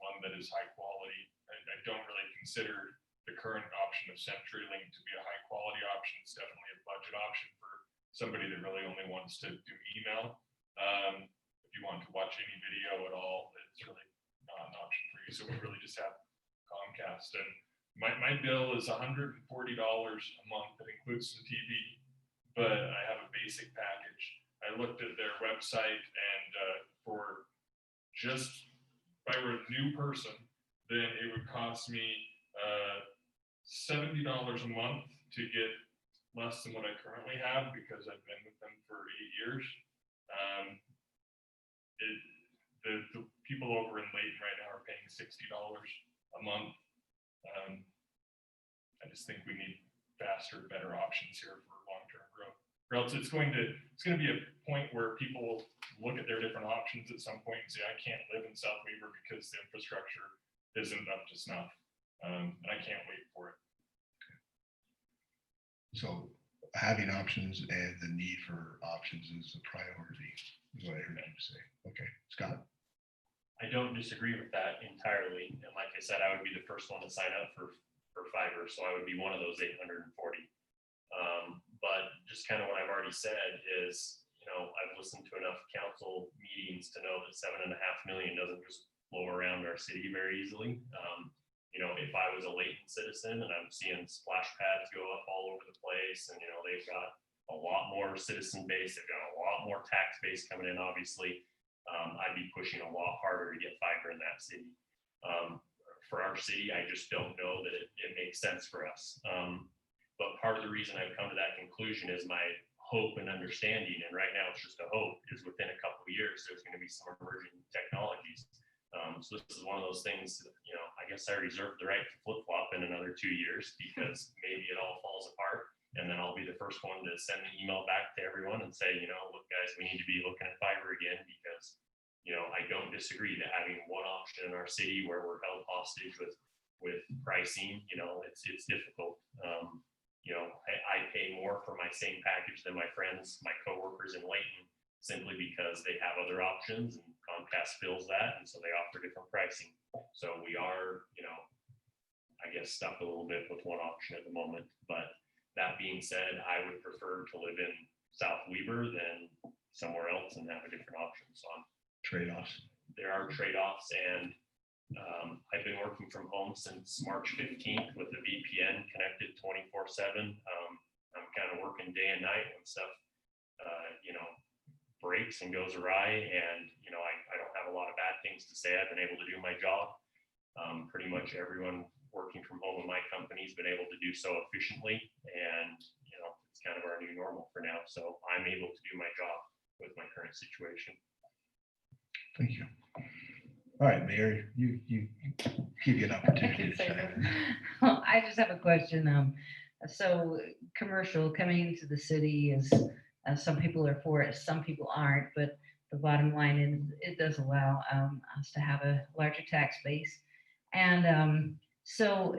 Speaker 6: one that is high quality. I don't really consider the current option of CenturyLink to be a high quality option. It's definitely a budget option for somebody that really only wants to do email. If you want to watch any video at all, it's really not an option for you. So we really just have Comcast. And my bill is $140 a month. That includes some TV, but I have a basic package. I looked at their website, and for just, if I were a new person, then it would cost me $70 a month to get less than what I currently have, because I've been with them for 8 years. The people over in Layton right now are paying $60 a month. I just think we need faster, better options here for long-term growth. Or else it's going to be a point where people will look at their different options at some point and say, I can't live in South Weber because the infrastructure isn't up to snuff. And I can't wait for it.
Speaker 4: So having options and the need for options is a priority, is what I heard you say. Okay, Scott?
Speaker 5: I don't disagree with that entirely. And like I said, I would be the first one to sign up for fiber. So I would be one of those 840. But just kind of what I've already said is, you know, I've listened to enough council meetings to know that $7.5 million doesn't just blow around our city very easily. You know, if I was a Layton citizen and I'm seeing splash pads go up all over the place, and, you know, they've got a lot more citizen base, they've got a lot more tax base coming in, obviously, I'd be pushing a lot harder to get fiber in that city. For our city, I just don't know that it makes sense for us. But part of the reason I've come to that conclusion is my hope and understanding, and right now it's just a hope, is within a couple of years, there's going to be some emerging technologies. So this is one of those things, you know, I guess I reserve the right to flip-flop in another 2 years, because maybe it all falls apart, and then I'll be the first one to send an email back to everyone and say, you know, look, guys, we need to be looking at fiber again, because, you know, I don't disagree that having one option in our city where we're held hostage with pricing, you know, it's difficult. You know, I pay more for my same package than my friends, my coworkers in Layton, simply because they have other options, and Comcast fills that, and so they offer different pricing. So we are, you know, I guess stuck a little bit with one option at the moment. But that being said, I would prefer to live in South Weber than somewhere else and have a different option. So
Speaker 4: Trade-offs.
Speaker 5: there are trade-offs, and I've been working from home since March 15th with the VPN connected 24/7. I'm kind of working day and night when stuff, you know, breaks and goes awry, and, you know, I don't have a lot of bad things to say. I've been able to do my job. Pretty much everyone working from home in my company has been able to do so efficiently, and, you know, it's kind of our new normal for now. So I'm able to do my job with my current situation.
Speaker 4: Thank you. All right, Mayor, you give you an opportunity to
Speaker 7: Say
Speaker 4: chime
Speaker 7: that.
Speaker 4: in.
Speaker 7: Well, I just have a question. So commercial coming into the city is, some people are for it, some people aren't, but the bottom line is it does allow us to have a larger tax base. And so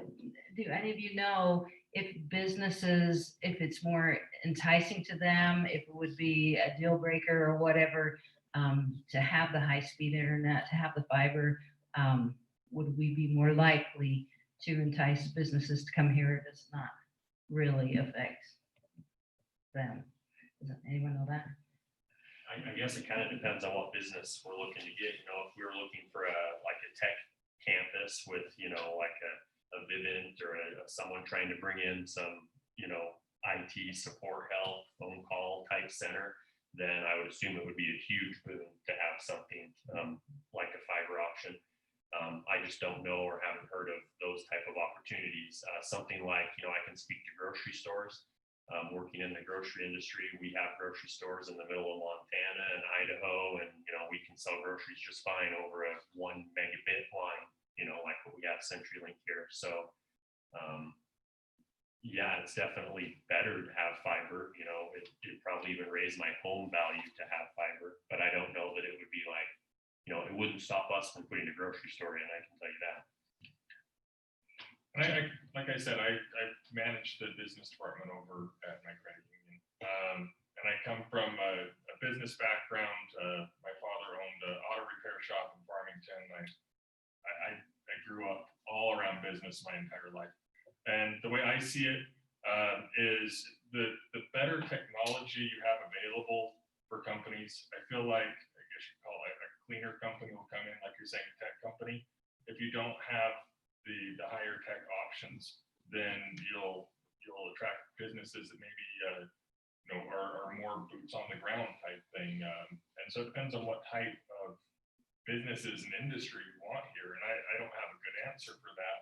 Speaker 7: do any of you know if businesses, if it's more enticing to them, if it would be a deal breaker or whatever, to have the high-speed internet, to have the fiber, would we be more likely to entice businesses to come here if it's not really affect them? Does anyone know that?
Speaker 5: I guess it kind of depends on what business we're looking to get. You know, if we were looking for like a tech campus with, you know, like a Vivint or someone trying to bring in some, you know, IT support help, phone call type the center, then I would assume it would be a huge boon to have something like a fiber option. I just don't know or haven't heard of those type of opportunities. Something like, I can speak to grocery stores. Working in the grocery industry, we have grocery stores in the middle of Montana and Idaho, and we can sell groceries just fine over a 1 megabit line, like what we have CenturyLink here. So yeah, it's definitely better to have fiber. It'd probably even raise my home value to have fiber, but I don't know that it would be like, it wouldn't stop us from putting a grocery store in, I can tell you that.
Speaker 6: And like I said, I manage the business department over at my credit union. And I come from a business background. My father owned an auto repair shop in Farmington. I grew up all around business my entire life. And the way I see it is the better technology you have available for companies, I feel like, I guess you call it a cleaner company will come in, like you're saying, tech company. If you don't have the higher tech options, then you'll attract businesses that maybe are more boots on the ground type thing. And so it depends on what type of businesses and industry you want here. And I don't have a good answer for that.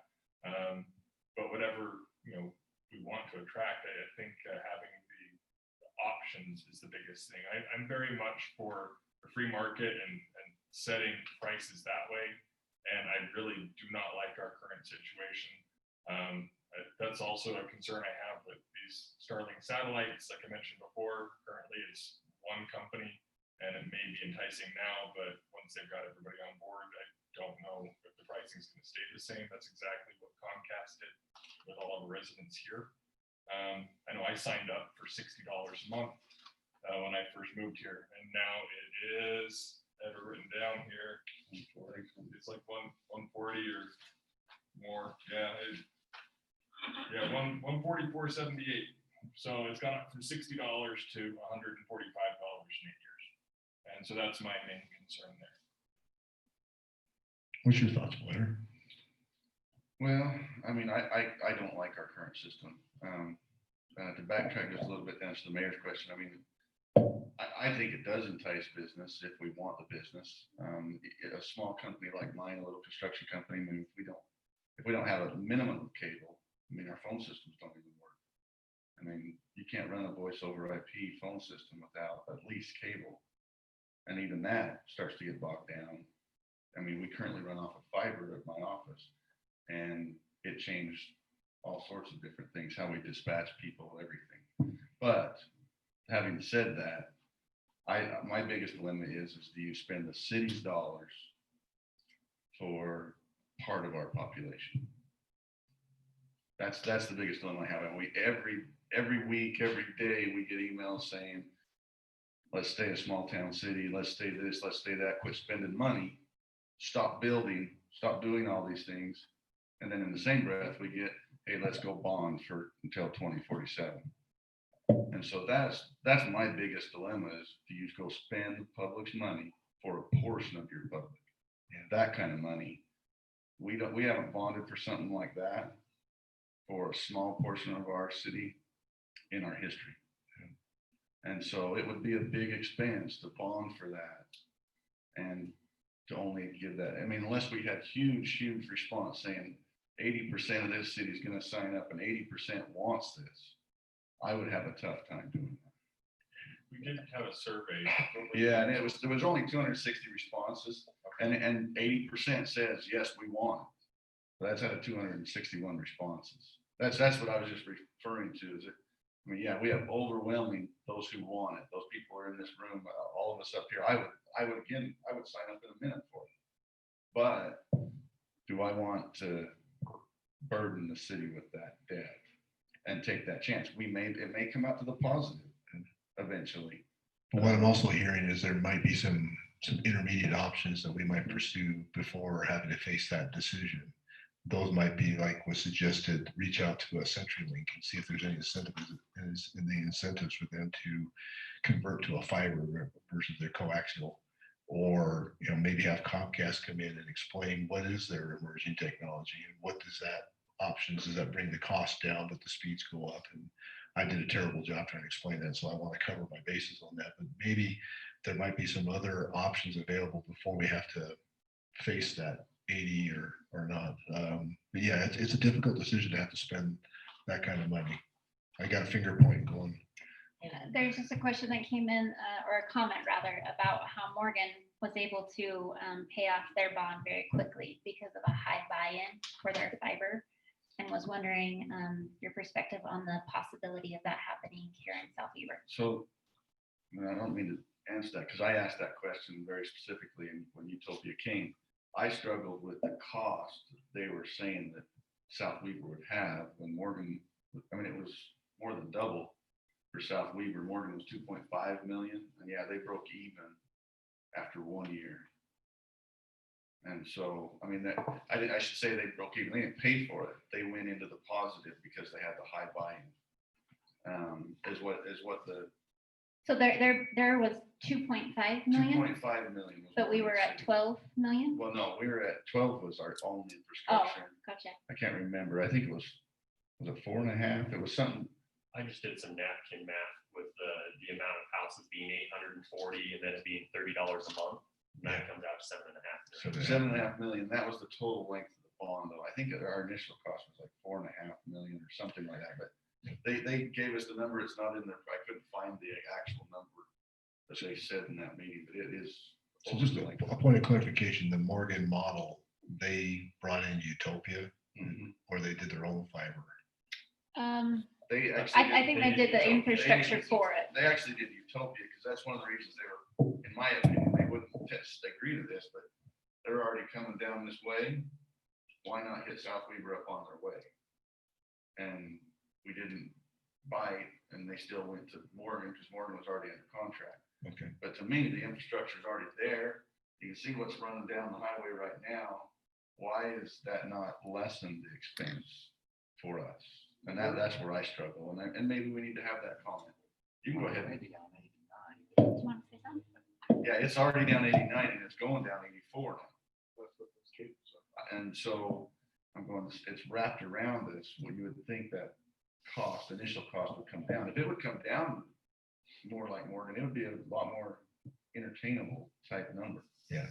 Speaker 6: But whatever we want to attract, I think having the options is the biggest thing. I'm very much for a free market and setting prices that way. And I really do not like our current situation. That's also a concern I have with these Starlink satellites. Like I mentioned before, currently it's one company, and it may be enticing now, but once they've got everybody on board, I don't know if the pricing is going to stay the same. That's exactly what Comcast did with all of the residents here. I know I signed up for $60 a month when I first moved here, and now it is, I have it written down here, it's like 140 or more. Yeah, 144.78. So it's gone up from $60 to $145 in 8 years, and so that's my main concern there.
Speaker 4: What's your thoughts, Blair?
Speaker 3: Well, I mean, I don't like our current system. To backtrack just a little bit to answer the mayor's question, I mean, I think it does entice business if we want the business. A small company like mine, a little construction company, I mean, if we don't have a minimum of cable, I mean, our phone systems don't even work. I mean, you can't run a voice over IP phone system without at least cable. And even that starts to get bogged down. I mean, we currently run off of fiber at my office, and it changed all sorts of different things, how we dispatch people, everything. But having said that, my biggest dilemma is do you spend the city's dollars for part of our population? That's the biggest dilemma I have. And every week, every day, we get emails saying, let's stay a small town city, let's stay this, let's stay that, quit spending money, stop building, stop doing all these things. And then in the same breath, we get, hey, let's go bond for until 2047. And so that's my biggest dilemma is, do you go spend the public's money for a portion of your public? And that kind of money, we haven't bonded for something like that for a small portion of our city in our history. And so it would be a big expense to bond for that and to only give that. I mean, unless we had huge response saying 80% of this city is going to sign up and 80% wants this, I would have a tough time doing that.
Speaker 6: We did have a survey.
Speaker 3: Yeah, and there was only 260 responses, and 80% says yes, we want it. But that's out of 261 responses. That's what I was just referring to. Is it? I mean, yeah, we have overwhelming those who want it. Those people are in this room. All of us up here. I would sign up in a minute for it. But do I want to burden the city with that debt and take that chance? It may come out to the positive eventually.
Speaker 4: But what I'm also hearing is there might be some intermediate options that we might pursue before having to face that decision. Those might be, like was suggested, reach out to a CenturyLink and see if there's any incentives for them to convert to a fiber versus their coaxial, or maybe have Comcast come in and explain what is their emerging technology and what does that options, does that bring the cost down but the speeds go up, and I did a terrible job trying to explain that, so I want to cover my bases on that, but maybe there might be some other options available before we have to face that 80 or not. But yeah, it's a difficult decision to have to spend that kind of money. I got a finger point going.
Speaker 8: There's just a question that came in, or a comment rather, about how Morgan was able to pay off their bond very quickly because of a high buy-in for their fiber. And was wondering your perspective on the possibility of that happening here in South Weaver.
Speaker 3: So, I don't mean to answer that, because I asked that question very specifically, and when Utopia came, I struggled with the cost they were saying that South Weaver would have when Morgan, I mean, it was more than double for South Weaver. Morgan was 2.5 million, and yeah, they broke even after 1 year. And so, I mean, that I should say they broke even. They didn't pay for it. They went into the positive because they had the high buy-in. Is what the
Speaker 8: So there was 2.5 million,
Speaker 3: 2.5 million. was
Speaker 8: but we
Speaker 3: what
Speaker 8: were
Speaker 3: they
Speaker 8: at
Speaker 3: said.
Speaker 8: 12 million.
Speaker 3: Well, no, we were at 12 was our own
Speaker 8: Oh,
Speaker 3: infrastructure.
Speaker 8: gotcha.
Speaker 3: I can't remember. I think it was it 4.5? It was something.
Speaker 5: I just did some napkin math with the amount of houses being 840 and then it being $30 a month. And that comes out to 7.5 million.
Speaker 3: 7.5 million. That was the total length of the bond, though. I think that our initial cost was like 4.5 million or something like that. But they gave us the number. It's not in there. I couldn't find the actual number that they said in that meeting, but it is.
Speaker 4: So just a point of clarification, the Morgan model, they brought in Utopia
Speaker 3: Mhm.
Speaker 4: or they did their own fiber?
Speaker 3: They actually.
Speaker 8: I think they did the
Speaker 3: Utopia.
Speaker 8: infrastructure for it.
Speaker 3: They actually did Utopia because that's one of the reasons they were, in my opinion, they wouldn't agree to this, but they're already coming down this way. Why not hit South Weaver up on their way? And we didn't buy, and they still went to Morgan because Morgan was already under contract.
Speaker 4: Okay.
Speaker 3: But to me, the infrastructure is already there. You can see what's running down the highway right now. Why is that not lessen the expense for us? And that's where I struggle. And maybe we need to have that comment. You can go ahead.
Speaker 8: Do you want to say something?
Speaker 3: Yeah, it's already down 89 and it's going down 84 now. And so I'm going, it's wrapped around this when you would think that initial cost would come down. If it would come down more like Morgan, it would be a lot more entertainable type number.
Speaker 4: Yeah.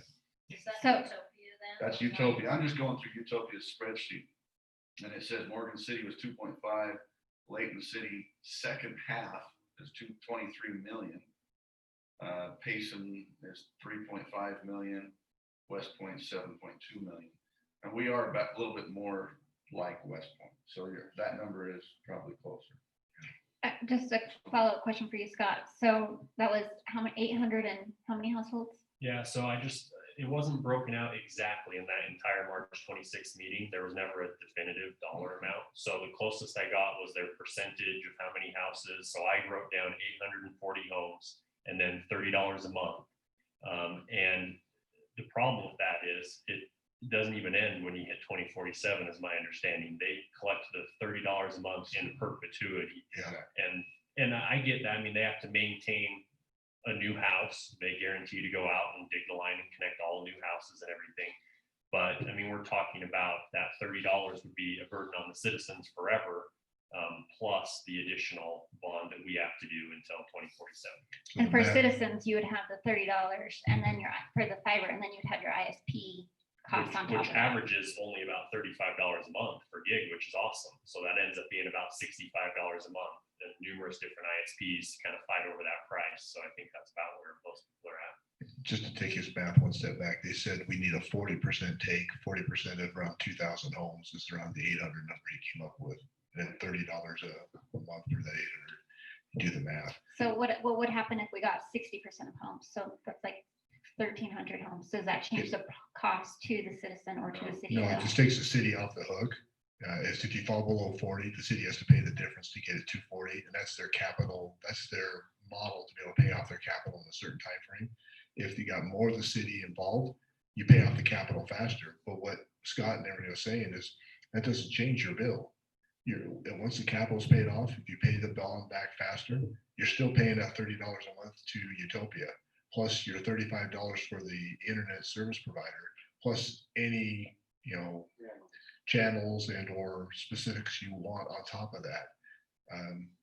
Speaker 7: Is that
Speaker 8: So-
Speaker 7: Utopia then?
Speaker 3: That's Utopia. I'm just going through Utopia's spreadsheet. And it says Morgan City was 2.5, Layton City second half is 223 million. Payson is 3.5 million, West Point 7.2 million. And we are about a little bit more like West Point. So that number is probably closer.
Speaker 8: Just a follow-up question for you, Scott. So that was how many, 800 and how many households?
Speaker 5: Yeah, so it wasn't broken out exactly in that entire March 26th meeting. There was never a definitive dollar amount. So the closest I got was their percentage of how many houses. So I wrote down 840 homes and then $30 a month. And the problem with that is it doesn't even end when you hit 2047, is my understanding. They collect the $30 a month in perpetuity.
Speaker 4: Yeah.
Speaker 5: And I get that. I mean, they have to maintain a new house. They guarantee to go out and dig the line and connect all the new houses and everything. But I mean, we're talking about that $30 would be a burden on the citizens forever, plus the additional bond that we have to do until 2047.
Speaker 8: And for citizens, you would have the $30 and then for the fiber, and then you'd have your ISP costs on top
Speaker 5: Which
Speaker 8: of that.
Speaker 5: averages only about $35 a month per gig, which is awesome. So that ends up being about $65 a month. And numerous different ISPs kind of fight over that price. So I think that's about where most people are at.
Speaker 4: Just to take his math one step back, they said we need a 40% take, 40% of around 2,000 homes is around the 800 number he came up with. And then $30 a month for that 800. Do the math.
Speaker 8: So what would happen if we got 60% of homes? So that's like 1,300 homes. Does that change the cost to the citizen or to the city?
Speaker 4: No, it just takes the city off the hook. If you fall below 40, the city has to pay the difference to get it to 40, and that's their capital. That's their model to be able to pay off their capital in a certain time frame. If you got more of the city involved, you pay off the capital faster. But what Scott and everybody was saying is that doesn't change your bill. And once the capital is paid off, if you pay the bond back faster, you're still paying that $30 a month to Utopia, plus your $35 for the internet service provider, plus any channels and or specifics you want on top of that.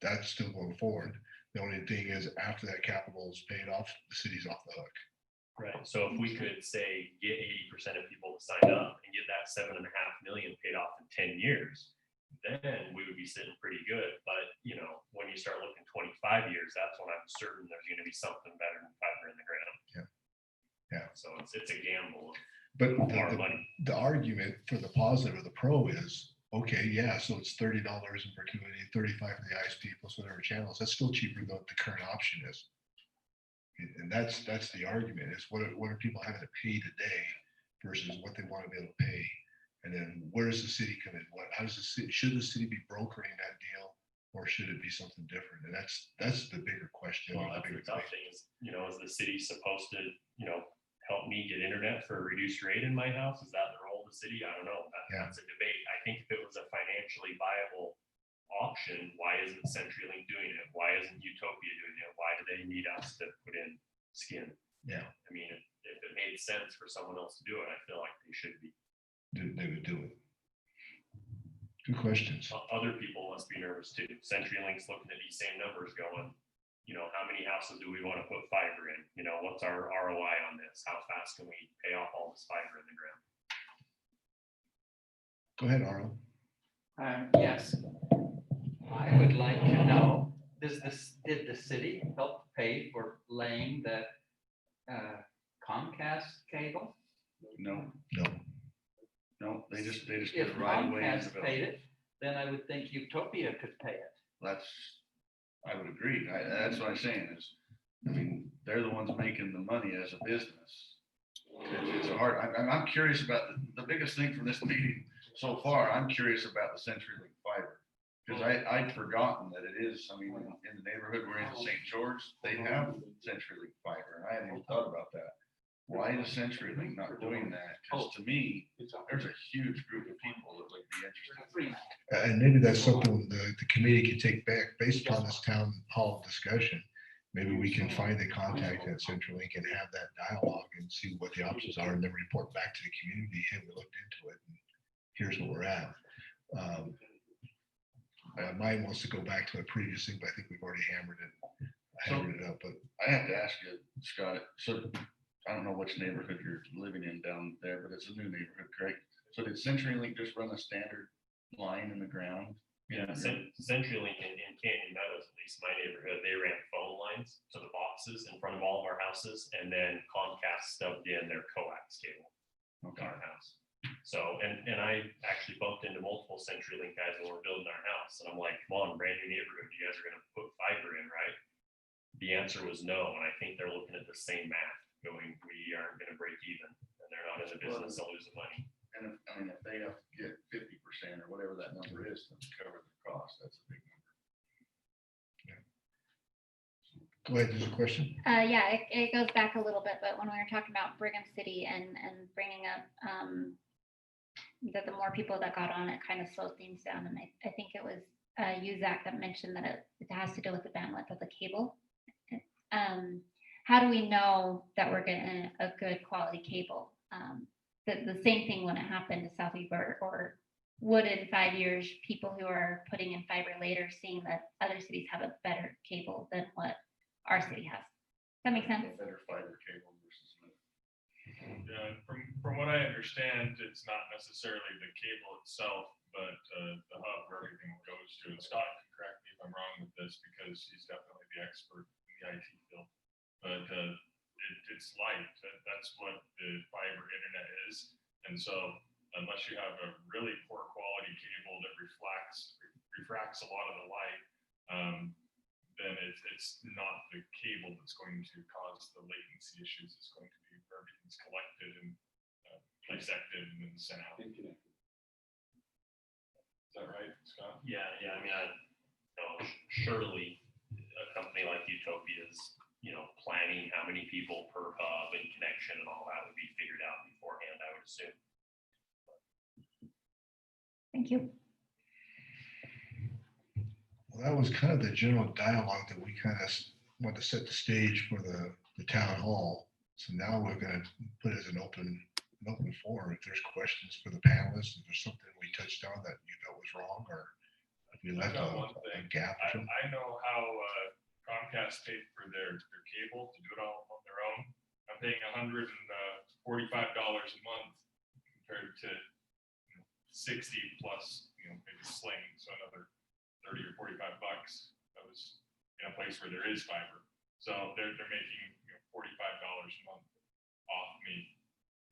Speaker 4: That's still going forward. The only thing is after that capital is paid off, the city's off the hook.
Speaker 5: Right, so if we could say, get 80% of people to sign up and get that 7.5 million paid off in 10 years, then we would be sitting pretty good. But, you know, when you start looking 25 years, that's when I'm certain there's gonna be something better than fiber in the ground.
Speaker 4: Yeah. Yeah.
Speaker 5: So it's a gamble
Speaker 4: But
Speaker 5: of our money.
Speaker 4: the argument for the positive of the pro is, okay, yeah, so it's $30 in perpetuity, 35 for the ISP plus whatever channels. That's still cheaper than what the current option is. And that's the argument is what are people having to pay today versus what they want to be able to pay? And then where does the city come in? How does the city, should the city be brokering that deal or should it be something different? And that's the bigger question.
Speaker 5: Well,
Speaker 4: or the
Speaker 5: that's the
Speaker 4: bigger
Speaker 5: tough
Speaker 4: debate.
Speaker 5: thing is, you know, is the city supposed to, you know, help me get internet for a reduced rate in my house? Is that the role of the city? I don't know.
Speaker 4: Yeah.
Speaker 5: That's a debate. I think if it was a financially viable option, why isn't CenturyLink doing it? Why isn't Utopia doing it? Why do they need us to put in skin?
Speaker 4: Yeah,
Speaker 5: I mean, if it made sense for someone else to do it, I feel like they should be.
Speaker 4: they would do it. Good questions.
Speaker 5: Other people must be nervous too. CenturyLink's looking at these same numbers going, you know, how many houses do we want to put fiber in? You know, what's our ROI on this? How fast can we pay off all this fiber in the ground?
Speaker 4: Go ahead, Arlo.
Speaker 2: Yes. I would like to know, did the city help pay for laying that Comcast cable?
Speaker 3: No,
Speaker 4: No,
Speaker 3: they just
Speaker 2: If
Speaker 3: put it right away in the
Speaker 2: Comcast
Speaker 3: bill.
Speaker 2: paid it, then I would think Utopia could pay it.
Speaker 3: I would agree. That's what I'm saying is, I mean, they're the ones making the money as a business. It's a hard, I'm curious about the biggest thing from this meeting so far, I'm curious about the CenturyLink fiber. Because I'd forgotten that it is, I mean, in the neighborhood we're in St. George, they have CenturyLink fiber, and I hadn't even thought about that. Why is CenturyLink not doing that? Because to me, there's a huge group of people that would be interested.
Speaker 4: and maybe that's something the committee can take back based upon this town hall discussion. Maybe we can find a contact at CenturyLink and have that dialogue and see what the options are and then report back to the community. Hey, we looked into it and here's where we're at. Mine wants to go back to a previous thing, but I think we've already hammered it up, but
Speaker 3: I have to ask you, Scott, so I don't know which neighborhood you're living in down there, but it's a new neighborhood, correct? So did CenturyLink just run a standard line in the ground?
Speaker 5: Yeah, CenturyLink in Canyon Meadows, at least my neighborhood, they ran phone lines to the boxes in front of all of our houses, and then Comcast stubbed in their coax cable to
Speaker 3: Okay.
Speaker 5: our house. So, and I actually bumped into multiple CenturyLink guys when we're building our house, and I'm like, come on, brand new neighborhood, you guys are gonna put fiber in, right? The answer was no, and I think they're looking at the same math, going, we aren't gonna break even, and they're not in the business of losing money.
Speaker 3: And if they have to get 50% or whatever that number is to cover the cost, that's a big number.
Speaker 4: go ahead, there's a question.
Speaker 8: Yeah, it goes back a little bit, but when we were talking about Brigham City and bringing up that the more people that got on it kind of slowed things down. And I think it was you, Zach, that mentioned that it has to do with the bandwidth of the cable. How do we know that we're getting a good quality cable? The same thing wouldn't happen to South Weaver, or would in 5 years, people who are putting in fiber later seeing that other cities have a better cable than what our city has. Does that make sense?
Speaker 3: A better fiber cable versus.
Speaker 6: From what I understand, it's not necessarily the cable itself, but the hub where everything goes to. And Scott can correct me if I'm wrong with this because he's definitely the expert in the IT field. But it's light. That's what the fiber internet is. And so unless you have a really poor quality cable that refracts a lot of the light, then it's not the cable that's going to cause the latency issues. It's going to be where everything's collected and dissected and then sent out. Is that right, Scott?
Speaker 5: Yeah, I mean, surely a company like Utopia is, planning how many people per hub and connection and all that would be figured out beforehand, I would assume.
Speaker 8: Thank you.
Speaker 4: Well, that was kind of the general dialogue that we kind of want to set the stage for the town hall. So now we're going to put it as an open forum. If there's questions for the panelists, if there's something we touched on that you felt was wrong or We left
Speaker 6: Got
Speaker 4: a
Speaker 6: one thing.
Speaker 4: gap or something.
Speaker 6: I know how Comcast paid for their cable to do it all on their own. I'm paying $145 a month compared to 60 plus, maybe Sling, so another 30 or 45 bucks. That was in a place where there is fiber. So they're making $45 a month off me,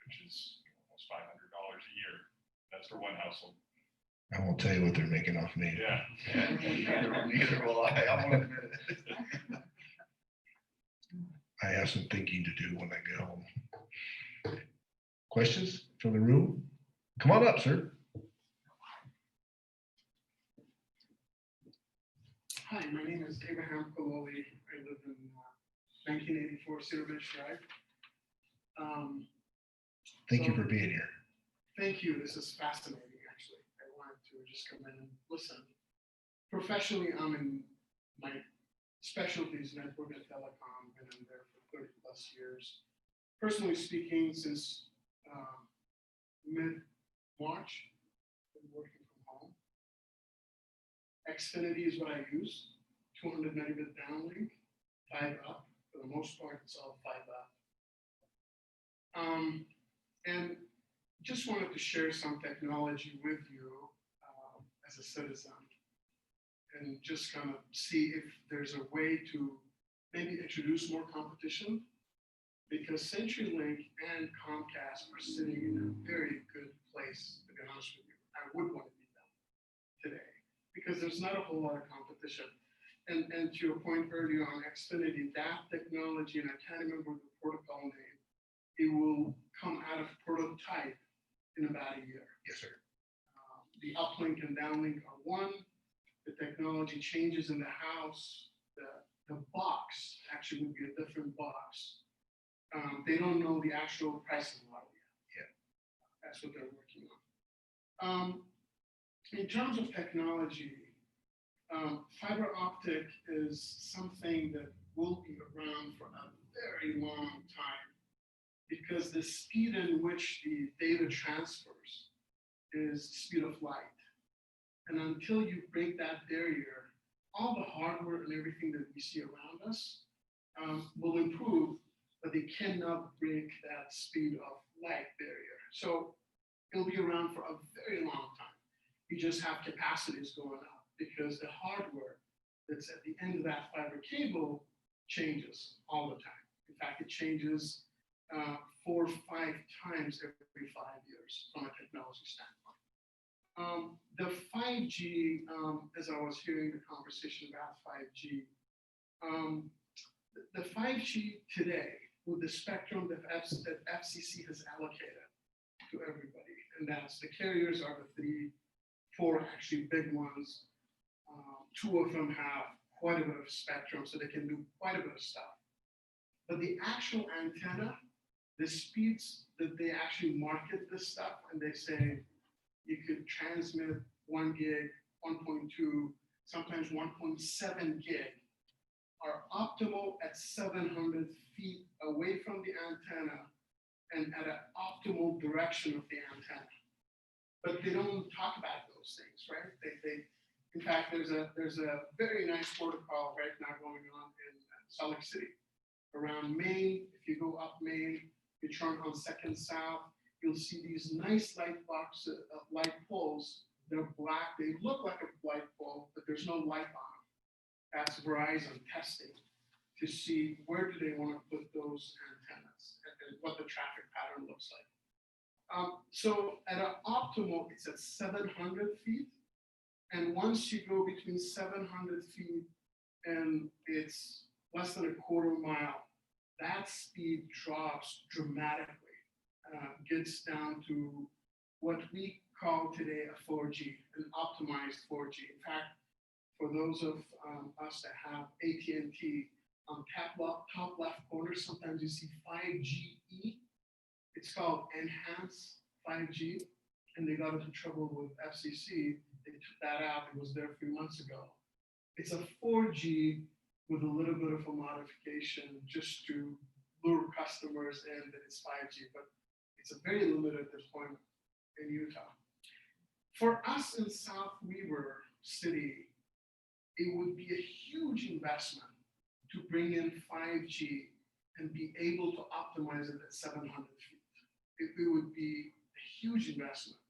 Speaker 6: which is almost $500 a year. That's for one household.
Speaker 4: I won't tell you what they're making off me.
Speaker 6: Yeah.
Speaker 3: Neither will I. I won't admit it.
Speaker 4: I have some thinking to do when I get home. Questions from the room? Come on up, sir.
Speaker 9: Hi, my name is Abraham Cololi. I live in 1984 Cedar Ridge Drive.
Speaker 4: Thank you
Speaker 9: So-
Speaker 4: for being here.
Speaker 9: Thank you. This is fascinating, actually. I wanted to just come in and listen. Professionally, I'm in my specialties, network and telecom, and I'm there for 30 plus years. Personally speaking, since mid-March, I've been working from home. Xfinity is what I use, 200 megabit downlink, 5 up. For the most part, it's all 5 up. And just wanted to share some technology with you as a citizen and just kind of see if there's a way to maybe introduce more competition, because CenturyLink and Comcast are sitting in a very good place, to be honest with you. I would want to beat them today because there's not a whole lot of competition. And to your point earlier on Xfinity, that technology, and I can't remember the protocol name, it will come out of prototype in about a year.
Speaker 4: Yes, sir.
Speaker 9: The uplink and downlink are one. The technology changes in the house. The box actually would be a different box. They don't know the actual pricing model yet.
Speaker 4: Yeah.
Speaker 9: That's what they're working on. In terms of technology, fiber optic is something that will be around for a very long time, because the speed in which the data transfers is speed of light. And until you break that barrier, all the hardware and everything that we see around us will improve, but they cannot break that speed of light barrier. So it'll be around for a very long time. You just have capacities going up because the hardware that's at the end of that fiber cable changes all the time. In fact, it changes 4 or 5 times every 5 years from a technology standpoint. The 5G, as I was hearing the conversation about 5G, the 5G today with the spectrum that FCC has allocated to everybody, and that's the carriers are the 3, 4 actually big ones. 2 of them have quite a bit of spectrum, so they can do quite a bit of stuff. But the actual antenna, the speeds that they actually market this stuff, and they say you could transmit 1 gig, 1.2, sometimes 1.7 gig, are optimal at 700 feet away from the antenna and at an optimal direction of the antenna. But they don't talk about those things, right? In fact, there's a very nice protocol right now going on in Salt Lake City around Maine. If you go up Maine, you turn on 2nd South, you'll see these nice light poles. They're black. They look like a light pole, but there's no light on them. That's Verizon testing to see where do they want to put those antennas and what the traffic pattern looks like. So at an optimal, it's at 700 feet. And once you go between 700 feet and it's less than a quarter mile, that speed drops dramatically, gets down to what we call today a 4G, an optimized 4G. In fact, for those of us that have AT&T, on top left corner, sometimes you see 5GE. It's called Enhanced 5G, and they got into trouble with FCC. They took that out. It was there a few months ago. It's a 4G with a little bit of a modification just to lure customers in that it's 5G, but it's a very limited deployment in Utah. For us in South Weaver, city, it would be a huge investment to bring in 5G and be able to optimize it at 700 feet. It would be a huge investment.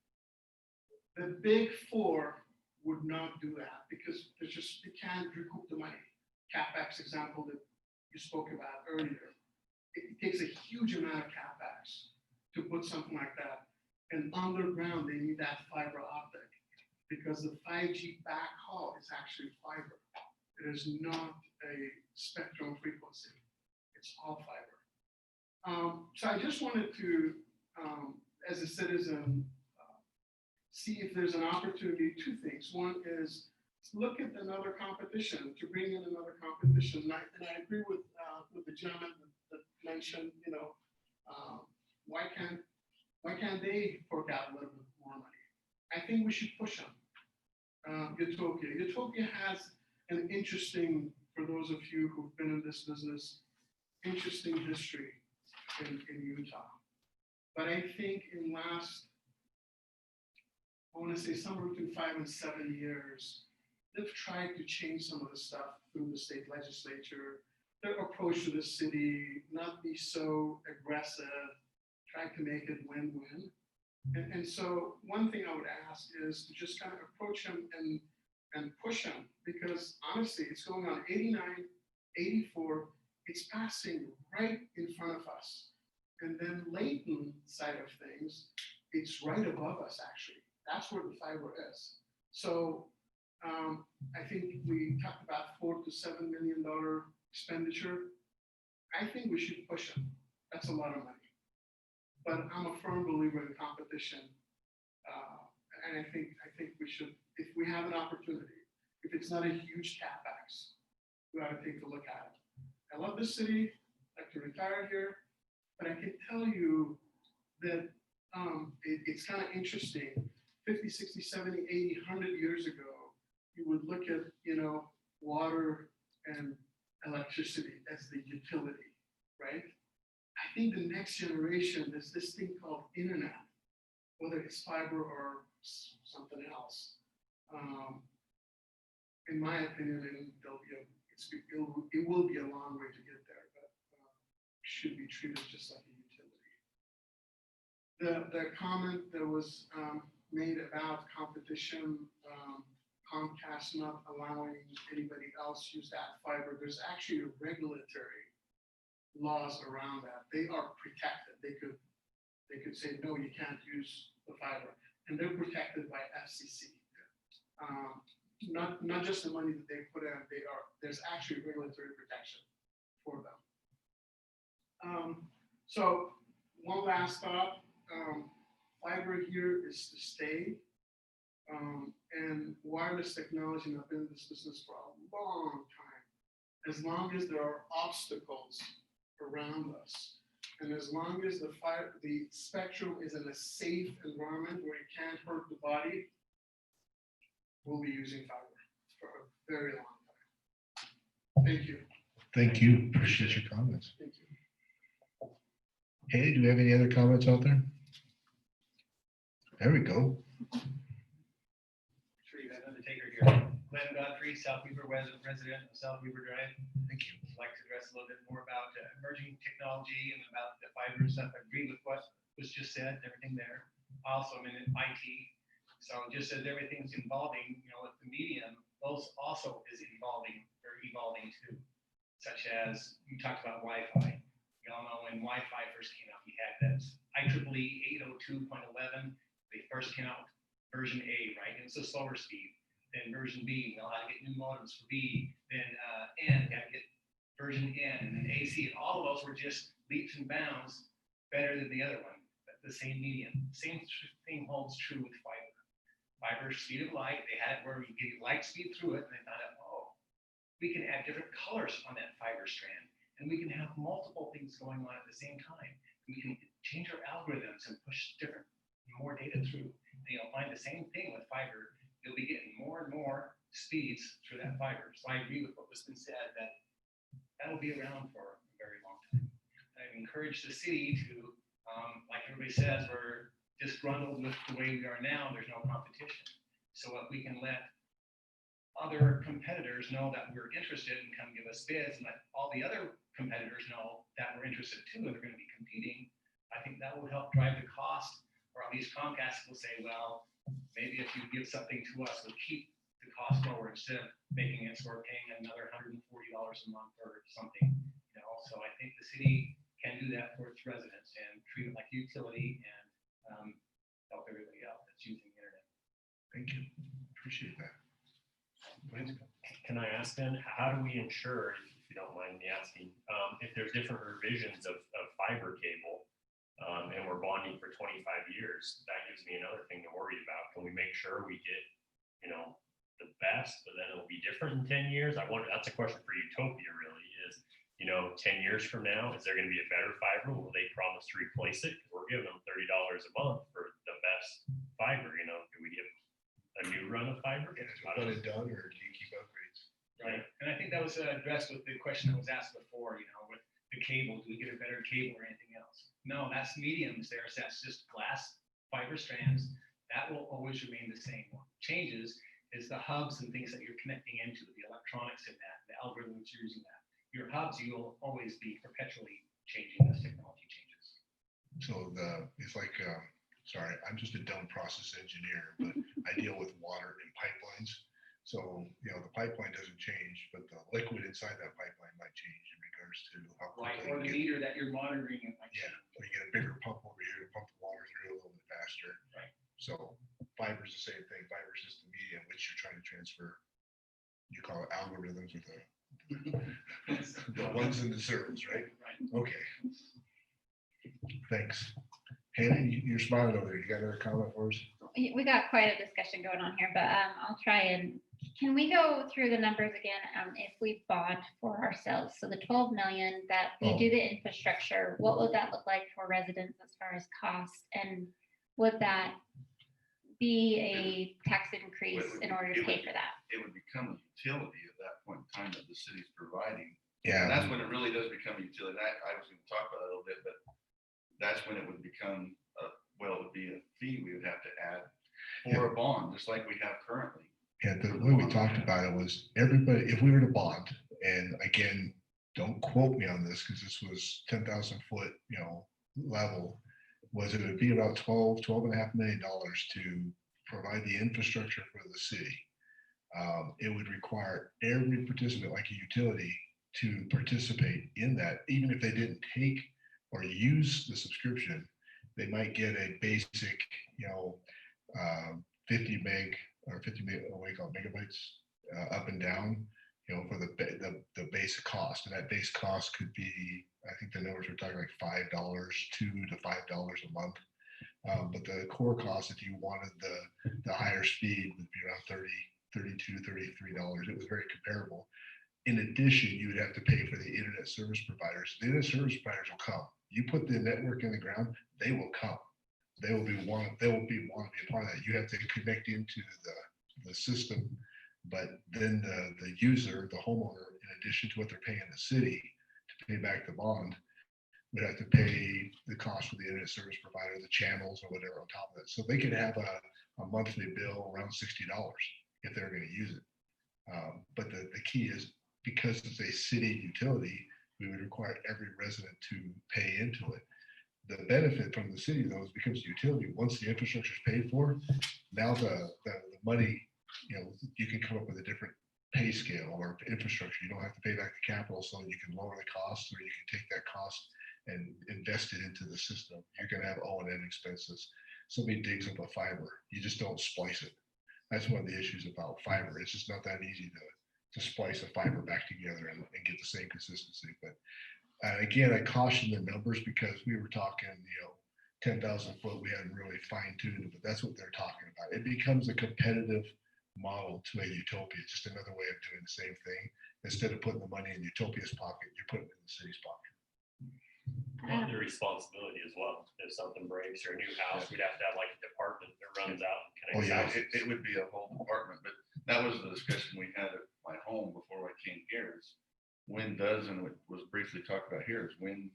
Speaker 9: The big four would not do that because they can't recoup the money. CapEx example that you spoke about earlier. It takes a huge amount of CapEx to put something like that. And underground, they need that fiber optic because the 5G backhaul is actually fiber. It is not a spectrum frequency. It's all fiber. So I just wanted to, as a citizen, see if there's an opportunity, two things. One is look at another competition, to bring in another competition. And I agree with the gentleman that mentioned, why can't they fork out a little bit more money? I think we should push them. Utopia. Utopia has an interesting, for those of you who've been in this business, interesting history in Utah. But I think in last, I want to say somewhere between 5 and 7 years, they've tried to change some of the stuff through the state legislature, their approach to the city, not be so aggressive, try to make it win-win. And so one thing I would ask is to just kind of approach them and push them, because honestly, it's going on 89, 84, it's passing right in front of us. And then Layton side of things, it's right above us actually. That's where the fiber is. So I think we talked about $4 to $7 million expenditure. I think we should push them. That's a lot of money. But I'm a firm believer in competition. And I think we should, if we have an opportunity, if it's not a huge CapEx, we ought to take a look at it. I love this city, I'd like to retire here, but I can tell you that it's kind of interesting. 50, 60, 70, 80, 100 years ago, you would look at, water and electricity as the utility, right? I think the next generation is this thing called internet, whether it's fiber or something else. In my opinion, it will be a long way to get there, but should be treated just like a utility. The comment that was made about competition, Comcast not allowing anybody else use that fiber, there's actually regulatory laws around that. They are protected. They could say, no, you can't use the fiber. And they're protected by FCC. Not just the money that they put in, there's actually regulatory protection for them. So one last thought, fiber here is to stay. And wireless technology, and I've been in this business for a long time. As long as there are obstacles around us, and as long as the spectrum is in a safe environment where it can't hurt the body, we'll be using fiber for a very long time. Thank you.
Speaker 4: Thank you. Appreciate your comments.
Speaker 9: Thank you.
Speaker 4: Hey, do we have any other comments out there? There we go.
Speaker 10: Sure, you got another taker here. Glenn Godfrey, South Weaver resident of South Weaver Drive.
Speaker 4: Thank you.
Speaker 10: I'd like to address a little bit more about emerging technology and about the fiber stuff. I agree with what was just said, everything there. Also, I'm in IT. So just as everything's evolving, with the medium, those also is evolving too. Such as you talked about Wi-Fi. You all know when Wi-Fi first came out, we had that IEEE 802.11. They first came out version A, right? And it's a slower speed. Then version B, we know how to get new modems for B. Then N, got to get version N, and then AC. And all of those were just leaps and bounds better than the other one, but the same medium. Same thing holds true with fiber. Fiber, speed of light, they had it where you get light speed through it, and they found out, we can add different colors on that fiber strand, and we can have multiple things going on at the same time. We can change our algorithms and push more data through. And you'll find the same thing with fiber. You'll be getting more and more speeds through that fiber. So I agree with what was been said, that that'll be around for a very long time. I encourage the city to, like everybody says, we're disgruntled with the way we are now. There's no competition. So what we can let other competitors know that we're interested and come give us bids, and let all the other competitors know that we're interested too, and they're gonna be competing, I think that will help drive the cost, or at least Comcast will say, well, maybe if you give something to us, we'll keep the cost lower instead of making it so we're paying another $140 a month or something, you know, so I think the city can do that for its residents and treat it like utility and help everybody out that's using the internet.
Speaker 4: Thank you. Appreciate that.
Speaker 5: Can I ask then, how do we ensure, if you don't mind me asking, if there's different revisions of fiber cable, and we're bonding for 25 years, that gives me another thing to worry about. Can we make sure we get, you know, the best, but then it'll be different in 10 years? I wonder, that's a question for Utopia really is, you know, 10 years from now, is there going to be a better fiber? Will they promise to replace it? Because we're giving them $30 a month for the best fiber, you know, do we give a new run of fiber?
Speaker 4: Is it one and done, or do you keep upgrades?
Speaker 10: Right, and I think that was addressed with the question that was asked before, you know, with the cable, do we get a better cable or anything else? No, that's mediums there, so that's just glass fiber strands, that will always remain the same. What changes is the hubs and things that you're connecting into, the electronics in that, the algorithms you're using that. Your hubs, you will always be perpetually changing as technology changes.
Speaker 4: So it's like, sorry, I'm just a dumb process engineer, but I deal with water and pipelines. So, you know, the pipeline doesn't change, but the liquid inside that pipeline might change in regards to how
Speaker 10: Right,
Speaker 4: quickly
Speaker 10: or
Speaker 4: you
Speaker 10: the
Speaker 4: get-
Speaker 10: meter that you're monitoring it might
Speaker 4: Yeah,
Speaker 10: change.
Speaker 4: or you get a bigger pump over here to pump the water through a little bit faster.
Speaker 10: Right.
Speaker 4: So fiber's the same thing. Fiber's just the medium which you're trying to transfer. You call it algorithms or the ones in the servers, right?
Speaker 10: Right.
Speaker 4: Okay. Thanks. Hannah, you're smiling over there. You got another comment for us?
Speaker 8: We got quite a discussion going on here, but I'll try and, can we go through the numbers again? If we bought for ourselves, so the 12 million that we do the infrastructure, what would that look like for residents as far as cost? And would that be a tax increase in order to pay for that?
Speaker 3: It would become a utility at that point in time that the city's providing. And
Speaker 4: Yeah.
Speaker 3: that's when it really does become a utility. I was gonna talk about that a little bit, but that's when it would become, well, it would be a fee we would have to add for a bond, just like we have currently.
Speaker 4: Yeah, the way we talked about it was everybody, if we were to bond, and again, don't quote me on this because this was 10,000 foot, you know, level, was it would be about $12.5 million to provide the infrastructure for the city. It would require every participant, like a utility, to participate in that, even if they didn't take or use the subscription, they might get a basic, you know, 50 meg or 50 meg, what do you call it, megabytes up and down, you know, for the basic cost. And that base cost could be, I think the numbers were talking like $5, $2 to $5 a month. But the core cost, if you wanted the higher speed, would be around $30, $32, $33. It was very comparable. In addition, you would have to pay for the internet service providers. The internet service providers will come. You put the network in the ground, they will come. They will want to be a part of that. You have to connect into the system, but then the user, the homeowner, in addition to what they're paying the city to pay back the bond, would have to pay the cost for the internet service provider, the channels or whatever on top of it. So they could have a monthly bill around $60 if they're going to use it. But the key is, because it's a city utility, we would require every resident to pay into it. The benefit from the city, though, is because utility, once the infrastructure is paid for, now the money, you know, you can come up with a different pay scale or infrastructure. You don't have to pay back the capital, so you can lower the cost, or you can take that cost and invest it into the system. You're going to have O&M expenses. Somebody digs up a fiber, you just don't splice it. That's one of the issues about fiber. It's just not that easy to splice a fiber back together and get the same consistency. But again, I caution the numbers because we were talking, you know, 10,000 foot, we hadn't really fine tuned it, but that's what they're talking about. It becomes a competitive model to a utopia, just another way of doing the same thing. Instead of putting the money in Utopia's pocket, you're putting it in the city's pocket.
Speaker 5: Well, the responsibility as well. If something breaks or a new house, we'd have to have like a department that runs out and
Speaker 4: Oh,
Speaker 5: connects
Speaker 4: yeah.
Speaker 5: houses.
Speaker 3: It would be a whole department, but that was the discussion we had at my home before I came here is when does, and it was briefly talked about here, is when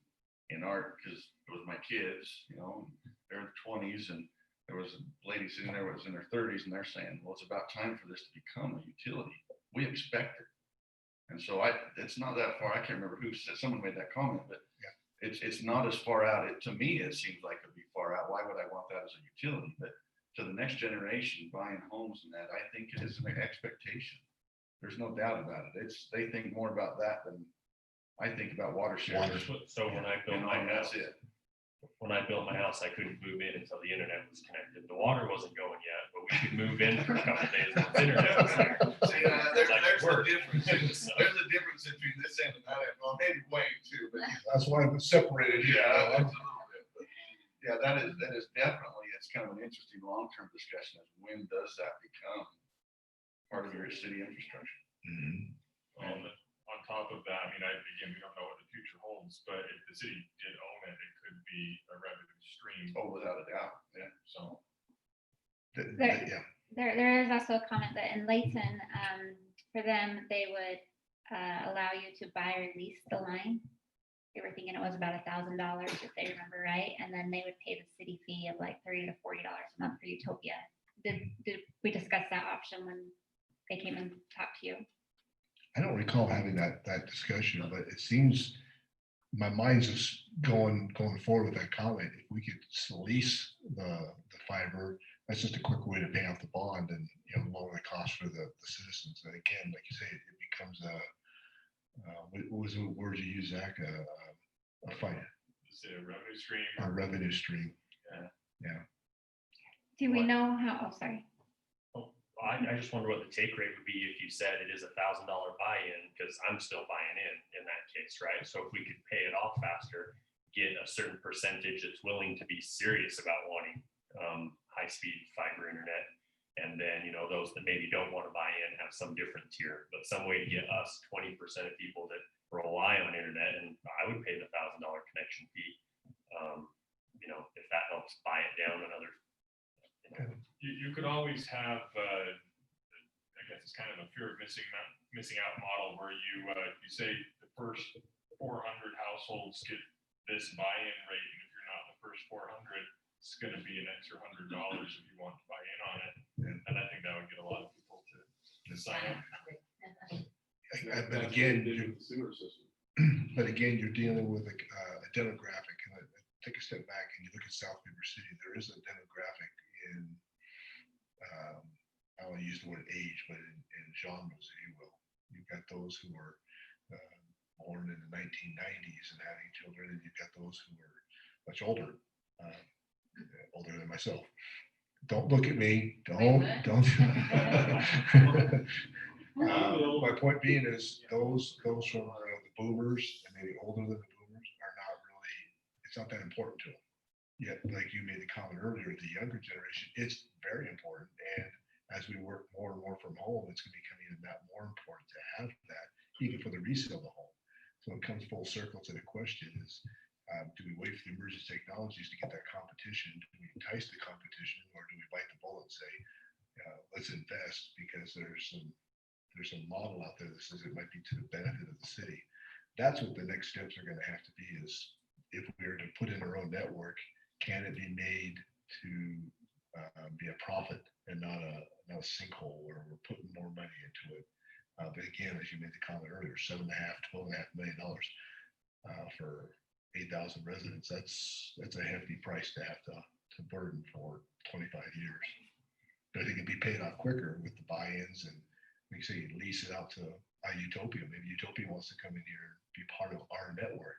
Speaker 3: in our, because it was my kids, you know, they're in their 20s, and there was a lady sitting there who was in her 30s, and they're saying, well, it's about time for this to become a utility. we expect it. And so it's not that far. I can't remember who said, someone made that comment, but it's not as far out. To me, it seems like it'd be far out. Why would I want that as a utility? But to the next generation buying homes and that, I think it is an expectation. There's no doubt about it. They think more about that than I think about water shares.
Speaker 5: So when I built my
Speaker 3: That's
Speaker 5: house,
Speaker 3: it.
Speaker 5: when I built my house, I couldn't move in until the internet was connected. The water wasn't going yet, but we could move in for a couple days when the internet was there.
Speaker 11: See,
Speaker 5: It's like
Speaker 11: there's a
Speaker 5: work.
Speaker 11: difference.
Speaker 5: So-
Speaker 11: There's a difference between this end and that end. Well, maybe Wayne too, but
Speaker 4: That's why I'm separated here.
Speaker 11: yeah, it's a little bit. But
Speaker 3: Yeah, that is definitely, it's kind of an interesting long-term discussion of when does that become part of your city infrastructure?
Speaker 4: Mhm.
Speaker 6: On top of that, I mean, again, we don't know what the future holds, but if the city did own it, it could be a revenue stream.
Speaker 3: Oh, without a doubt, yeah.
Speaker 6: So
Speaker 4: Yeah,
Speaker 8: There is also a comment that in Layton, for them, they would allow you to buy or lease the line. They were thinking it was about $1,000 if they remember right, and then they would pay the city fee of like $30 to $40 a month for Utopia. Did we discuss that option when they came and talked to you?
Speaker 4: I don't recall having that discussion, but it seems my mind's just going forward with that comment. If we could lease the fiber, that's just a quick way to pay off the bond and, lower the cost for the citizens. And again, like you say, it becomes what was the word you used, Zach? A fight,
Speaker 6: it's a revenue stream.
Speaker 4: a revenue stream.
Speaker 8: Do we know how, oh, sorry.
Speaker 5: I just wonder what the take rate would be if you said it is $1,000 buy-in, because I'm still buying in that case, right? So if we could pay it off faster, get a certain percentage that's willing to be serious about wanting high-speed fiber internet, and then, those that maybe don't want to buy in have some different tier, but some way to get us 20% of people that rely on internet, and I would pay the $1,000 connection fee. If that helps buy it down another.
Speaker 6: You could always have, I guess it's kind of a fear of missing out model where you say the first 400 households get this buy-in rate, and if you're not the first 400, it's going to be an extra $100 if you want to buy in on it. And I think that would get a lot of people to sign up.
Speaker 4: But again, you're dealing with a demographic, and take a step back and you look at South Weber City, there is a demographic in, I don't use the word age, but in genres, if you will. You've got those who are born in the 1990s and having children, and you've got those who are much older, older than myself. Don't look at me. Don't. My point being is those from the boomers and maybe older than the boomers are not really, it's not that important to them. Yet, like you made the comment earlier, the younger generation, it's very important. And as we work more and more from home, it's going to become even that more important to have that, even for the resale of the home. So it comes full circle to the question is, do we wait for the emerging technologies to get that competition? Do we entice the competition, or do we bite the bullet and say, let's invest because there's a model out there that says it might be to the benefit of the city. That's what the next steps are going to have to be, is if we are to put in our own network, can it be made to be a profit and not a sinkhole where we're putting more money into it? But again, as you made the comment earlier, $7.5, $12.5 million for 8,000 residents, that's a hefty price to have to burden for 25 years. But I think it'd be paid off quicker with the buy-ins, and like you say, you lease it out to Utopia. Maybe Utopia wants to come in here and be part of our network.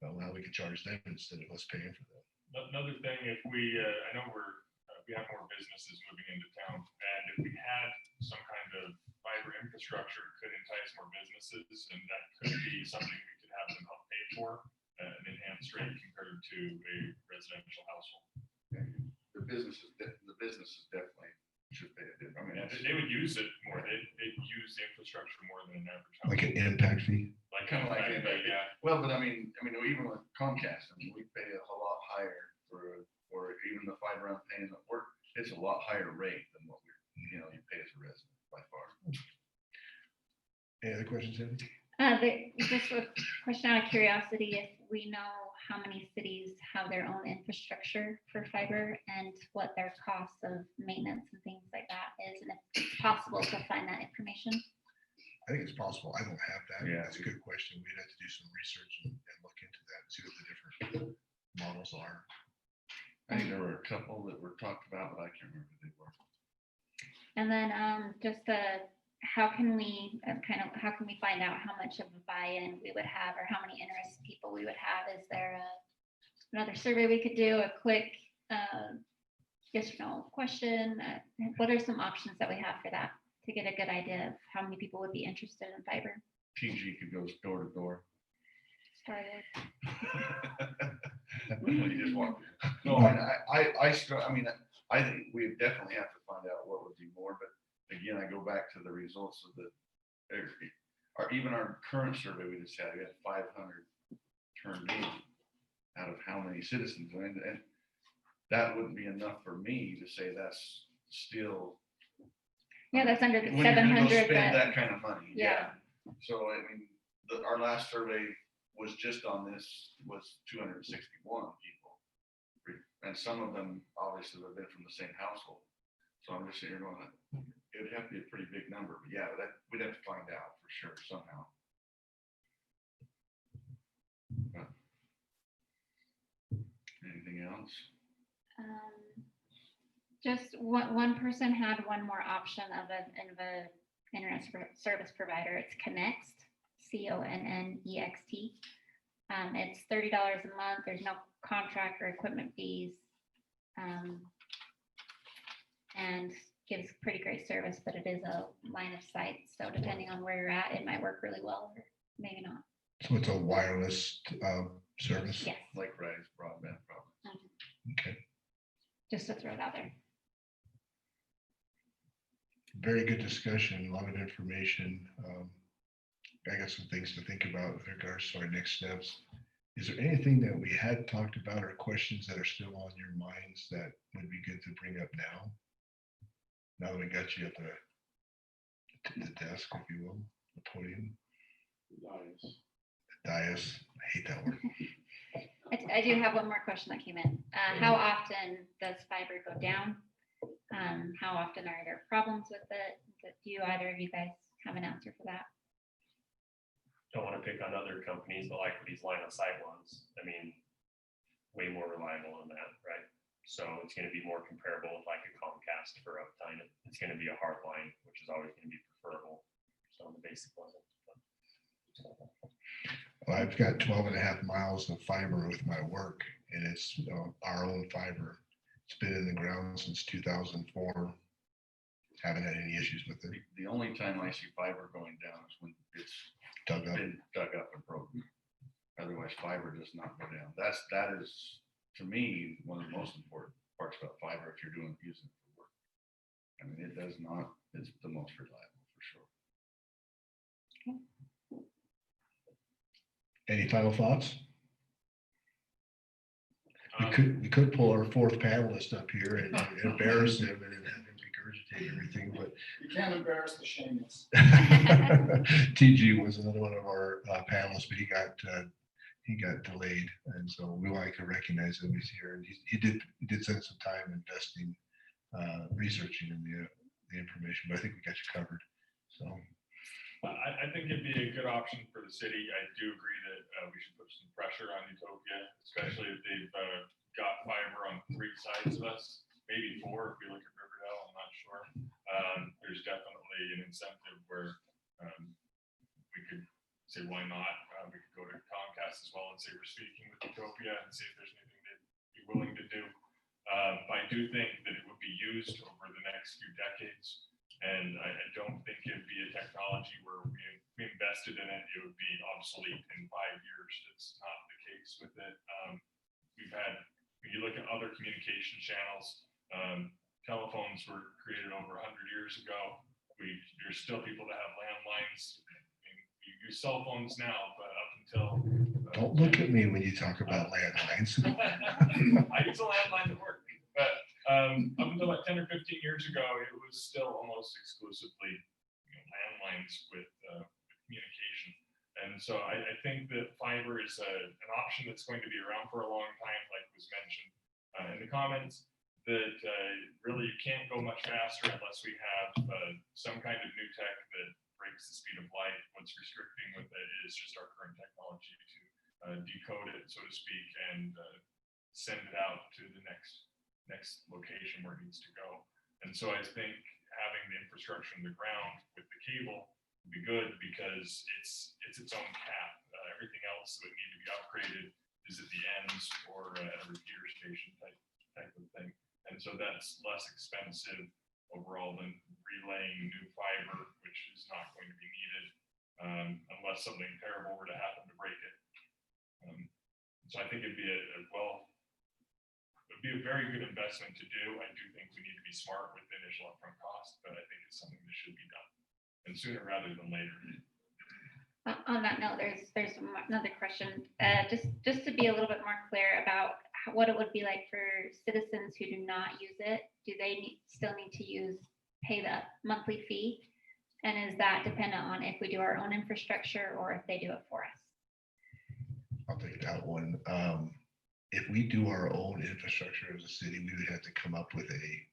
Speaker 4: Well, now we can charge them instead of us paying for them.
Speaker 6: Another thing, if we, I know we have more businesses moving into town, and if we had some kind of fiber infrastructure, it could entice more businesses, and that could be something we could have them help pay for, an enhanced rate compared to a residential household.
Speaker 3: The businesses definitely should pay it. I mean,
Speaker 6: They would use it more, they'd use the infrastructure more than an average house.
Speaker 4: Like an impact fee.
Speaker 6: Like
Speaker 3: kind of like,
Speaker 6: yeah.
Speaker 3: well, but I mean, even with Comcast, we pay a whole lot higher for even the fiber I'm paying at work. It's a lot higher rate than what you pay as a resident by far.
Speaker 4: Any other questions, Andy?
Speaker 8: Just a question out of curiosity, if we know how many cities have their own infrastructure for fiber and what their costs of maintenance and things like that is, and if it's possible to find that information.
Speaker 4: I think it's possible. I don't have that.
Speaker 3: Yeah.
Speaker 4: That's a good question. We'd have to do some research and look into that, see what the different models are.
Speaker 3: I think there were a couple that were talked about, but I can't remember who they were.
Speaker 8: And then how can we how can we find out how much of a buy-in we would have or how many interested people we would have? Is there another survey we could do, a quick yes or no question? What are some options that we have for that to get a good idea of how many people would be interested in fiber?
Speaker 3: TG could go door to door.
Speaker 8: Started.
Speaker 3: You just walk in. No, I mean, I think we definitely have to find out what would be more, but again, I go back to the results of even our current survey we just had, we had 500 turned in out of how many citizens, and that wouldn't be enough for me to say that's still.
Speaker 8: Yeah, that's under the
Speaker 3: When you're gonna go
Speaker 8: 700.
Speaker 3: spend that kind of money,
Speaker 8: Yeah.
Speaker 3: So, I mean, our last survey was just on this, was 261 people. And some of them obviously have been from the same household. So I'm just saying, it would have to be a pretty big number, but yeah, we'd have to find out for sure somehow. But anything else?
Speaker 8: Just one person had one more option of an internet service provider. It's Connext, CONNEXT. It's $30 a month. There's no contract or equipment fees. And gives pretty great service, but it is a line of sight. So depending on where you're at, it might work really well or maybe not.
Speaker 4: So it's a wireless service?
Speaker 8: Yes,
Speaker 3: Like Rise broadband, probably.
Speaker 4: Okay,
Speaker 8: just to throw it out there.
Speaker 4: very good discussion, a lot of information. I got some things to think about with regards to our next steps. Is there anything that we had talked about or questions that are still on your minds that would be good to bring up now? Now that we got you at the desk, if you will, the podium, the dais, I hate that word.
Speaker 8: I do have one more question that came in. How often does fiber go down? How often are there problems with it? Do either of you guys have an answer for that?
Speaker 5: Don't want to pick on other companies, but like these line of sight ones, I mean, way more reliable than that, right? So it's going to be more comparable with like a Comcast for uptime. It's going to be a hard line, which is always going to be preferable. So on the basic level.
Speaker 4: Well, I've got 12 and a half miles of fiber with my work, and it's our own fiber. It's been in the ground since 2004. Haven't had any issues with it.
Speaker 3: The only time I see fiber going down is when it's
Speaker 4: Dug up.
Speaker 3: been dug up and broken. Otherwise, fiber does not go down. That is, to me, one of the most important parts about fiber if you're using it for work. I mean, it does not, it's the most reliable for sure.
Speaker 4: Any final thoughts? We could pull our fourth panelist up here and embarrass him and have him regurgitate everything, but
Speaker 11: You can't embarrass the shameless.
Speaker 4: TG was another one of our panelists, but he got delayed, and so we like to recognize him. He's here, and he did spend some time investing, researching in the information. But I think we got you covered. So
Speaker 6: I think it'd be a good option for the city. I do agree that we should put some pressure on Utopia, especially if they've got fiber on 3 sides of us, maybe 4 if we look at Riverdale. I'm not sure. There's definitely an incentive where we could say, why not? We could go to Comcast as well and say we're speaking with Utopia and see if there's anything they'd be willing to do. I do think that it would be used over the next few decades. And I don't think it'd be a technology where we invested in it, it would be obsolete in 5 years. It's not the case with it. We've had, when you look at other communication channels, telephones were created over 100 years ago. There's still people that have landlines. I mean, you use cell phones now, but up until
Speaker 4: don't look at me when you talk about landlines.
Speaker 6: I use a landline at work, but up until like 10 or 15 years ago, it was still almost exclusively landlines with communication. And so I think that fiber is an option that's going to be around for a long time, like was mentioned in the comments, that really you can't go much faster unless we have some kind of new tech that breaks the speed of light. What's restricting with it is just our current technology to decode it, so to speak, and send it out to the next location where it needs to go. And so I think having the infrastructure in the ground with the cable would be good because it's its own cap. Everything else that would need to be upgraded is at the ends or at a repeater station type of thing. And so that's less expensive overall than relaying new fiber, which is not going to be needed unless something terrible were to happen to break it. So I think it'd be it'd be a very good investment to do. I do think we need to be smart with the initial upfront cost, but I think it's something that should be done, and sooner rather than later.
Speaker 8: On that note, there's another question, just to be a little bit more clear about what it would be like for citizens who do not use it. Do they still need to pay the monthly fee? And is that dependent on if we do our own infrastructure or if they do it for us?
Speaker 4: I'll take that one. If we do our own infrastructure as a city, we would have to come up with a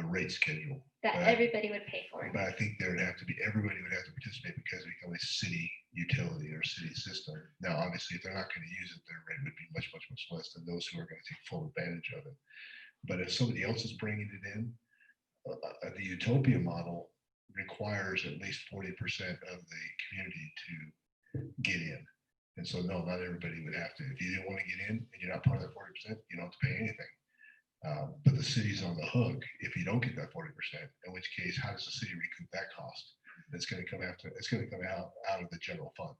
Speaker 4: rate schedule.
Speaker 8: That
Speaker 4: But-
Speaker 8: everybody would pay for it.
Speaker 4: But I think there would have to be, everybody would have to participate because it becomes a city utility or city system. Now, obviously, if they're not going to use it, their rate would be much, much, much less than those who are going to take full advantage of it. But if somebody else is bringing it in, the Utopia model requires at least 40% of the community to get in. And so, no, not everybody would have to. If you didn't want to get in and you're not part of that 40%, you don't have to pay anything. But the city's on the hook if you don't get that 40%, in which case, how does the city recoup that cost? It's going to come out of the general fund.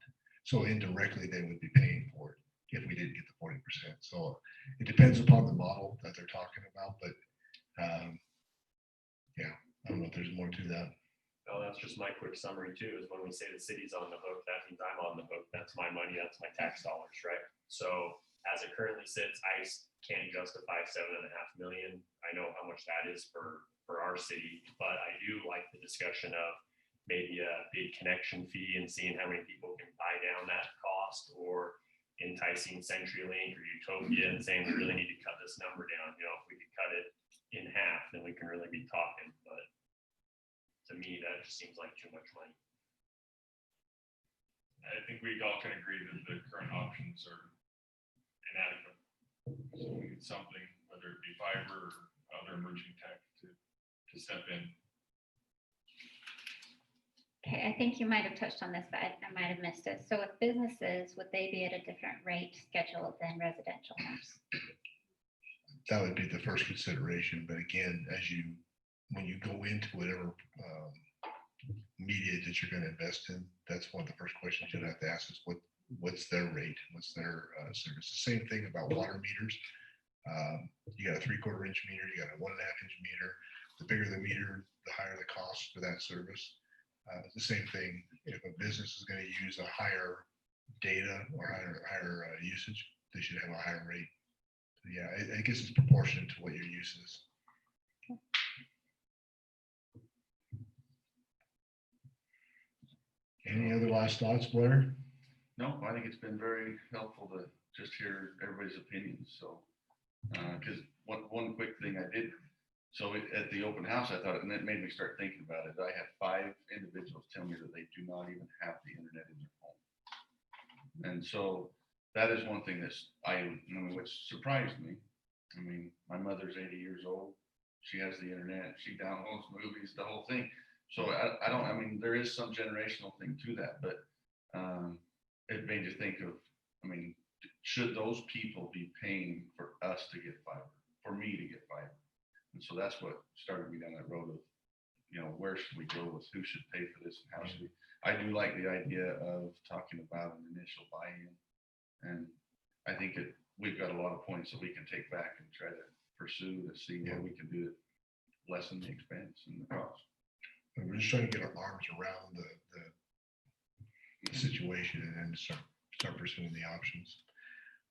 Speaker 4: So indirectly, they would be paying for it if we didn't get the 40%. So it depends upon the model that they're talking about, but yeah, I don't know if there's more to that.
Speaker 5: No, that's just my quick summary too, is when we say the city's on the hook, that means I'm on the hook. That's my money, that's my tax dollars, right? So as it currently sits, I can't justify 7.5 million. I know how much that is for our city, but I do like the discussion of maybe a big connection fee and seeing how many people can buy down that cost, or enticing CenturyLink or Utopia and saying we really need to cut this number down. You know, if we could cut it in half, then we can really be talking. But to me, that just seems like too much money.
Speaker 6: I think we all can agree that the current options are inadequate. So we need something, whether it be fiber or other emerging tech to step in.
Speaker 8: Okay, I think you might have touched on this, but I might have missed it. So with businesses, would they be at a different rate schedule than residential homes?
Speaker 4: That would be the first consideration. But again, when you go into whatever media that you're going to invest in, that's one of the first questions you'd have to ask is what's their rate? What's their service? The same thing about water meters. You got a 3/4 inch meter, you got a 1.5 inch meter. The bigger the meter, the higher the cost for that service. The same thing, if a business is going to use a higher data or higher usage, they should have a higher rate. So yeah, I guess it's proportionate to what your use is. Any other last thoughts, Blair?
Speaker 3: No, I think it's been very helpful to just hear everybody's opinions. So, because one quick thing I did, so at the open house, I thought, and it made me start thinking about it. I had 5 individuals tell me that they do not even have the internet in their home. And so that is one thing which surprised me. I mean, my mother's 80 years old. She has the internet. She downloads movies, the whole thing. So I mean, there is some generational thing to that, but it made you think of, I mean, should those people be paying for us to get fiber, for me to get fiber? And so that's what started me down that road of, where should we go with who should pay for this and how should we? I do like the idea of talking about an initial buy-in. And I think we've got a lot of points that we can take back and try to pursue to see what we can do to lessen the expense and the cost.
Speaker 4: And we're just trying to get our arms around the situation and start pursuing the options.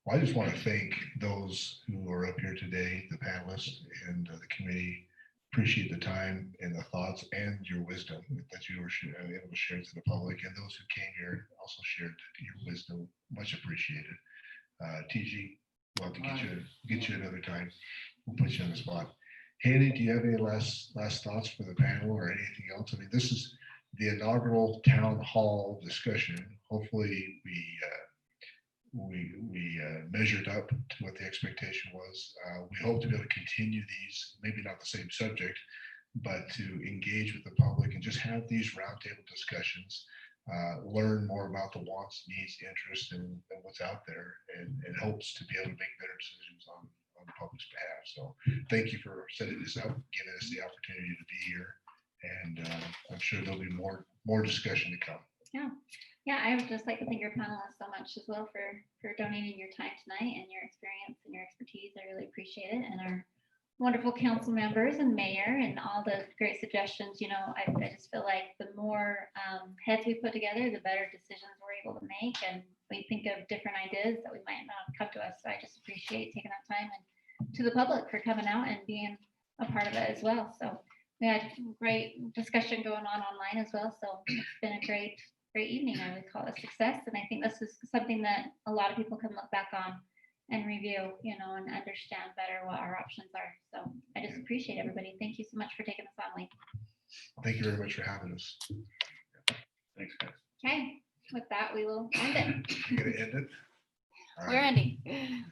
Speaker 4: Well, I just want to thank those who are up here today, the panelists and the committee. Appreciate the time and the thoughts and your wisdom that you were able to share to the public, and those who came here also shared your wisdom. Much appreciated. TG, we'll have to get you another time. We'll put you on the spot. Haley, do you have any last thoughts for the panel or anything else? I mean, this is the inaugural town hall discussion. Hopefully we measured up to what the expectation was. We hope to be able to continue these, maybe not the same subject, but to engage with the public and just have these roundtable discussions, learn more about the wants, needs, interests, and what's out there, and hopes to be able to make better decisions on the public's behalf. So thank you for setting this up, giving us the opportunity to be here. And I'm sure there'll be more discussion to come.
Speaker 8: Yeah, I would just like to thank your panelists so much as well for donating your time tonight and your experience and your expertise. I really appreciate it. And our wonderful council members and mayor and all the great suggestions. You know, I just feel like the more heads we put together, the better decisions we're able to make. And we think of different ideas that we might not have come to us. So I just appreciate taking that time, and to the public for coming out and being a part of it as well. So we had great discussion going on online as well. So it's been a great evening. I would call it a success. And I think this is something that a lot of people can look back on and review, you know, and understand better what our options are. So I just appreciate everybody. Thank you so much for taking us on, Lee.
Speaker 4: Thank you very much for having us.
Speaker 3: Thanks, guys.
Speaker 8: Okay, with that, we will end it.
Speaker 4: You gonna end it? All
Speaker 8: We're
Speaker 4: right.
Speaker 8: ending.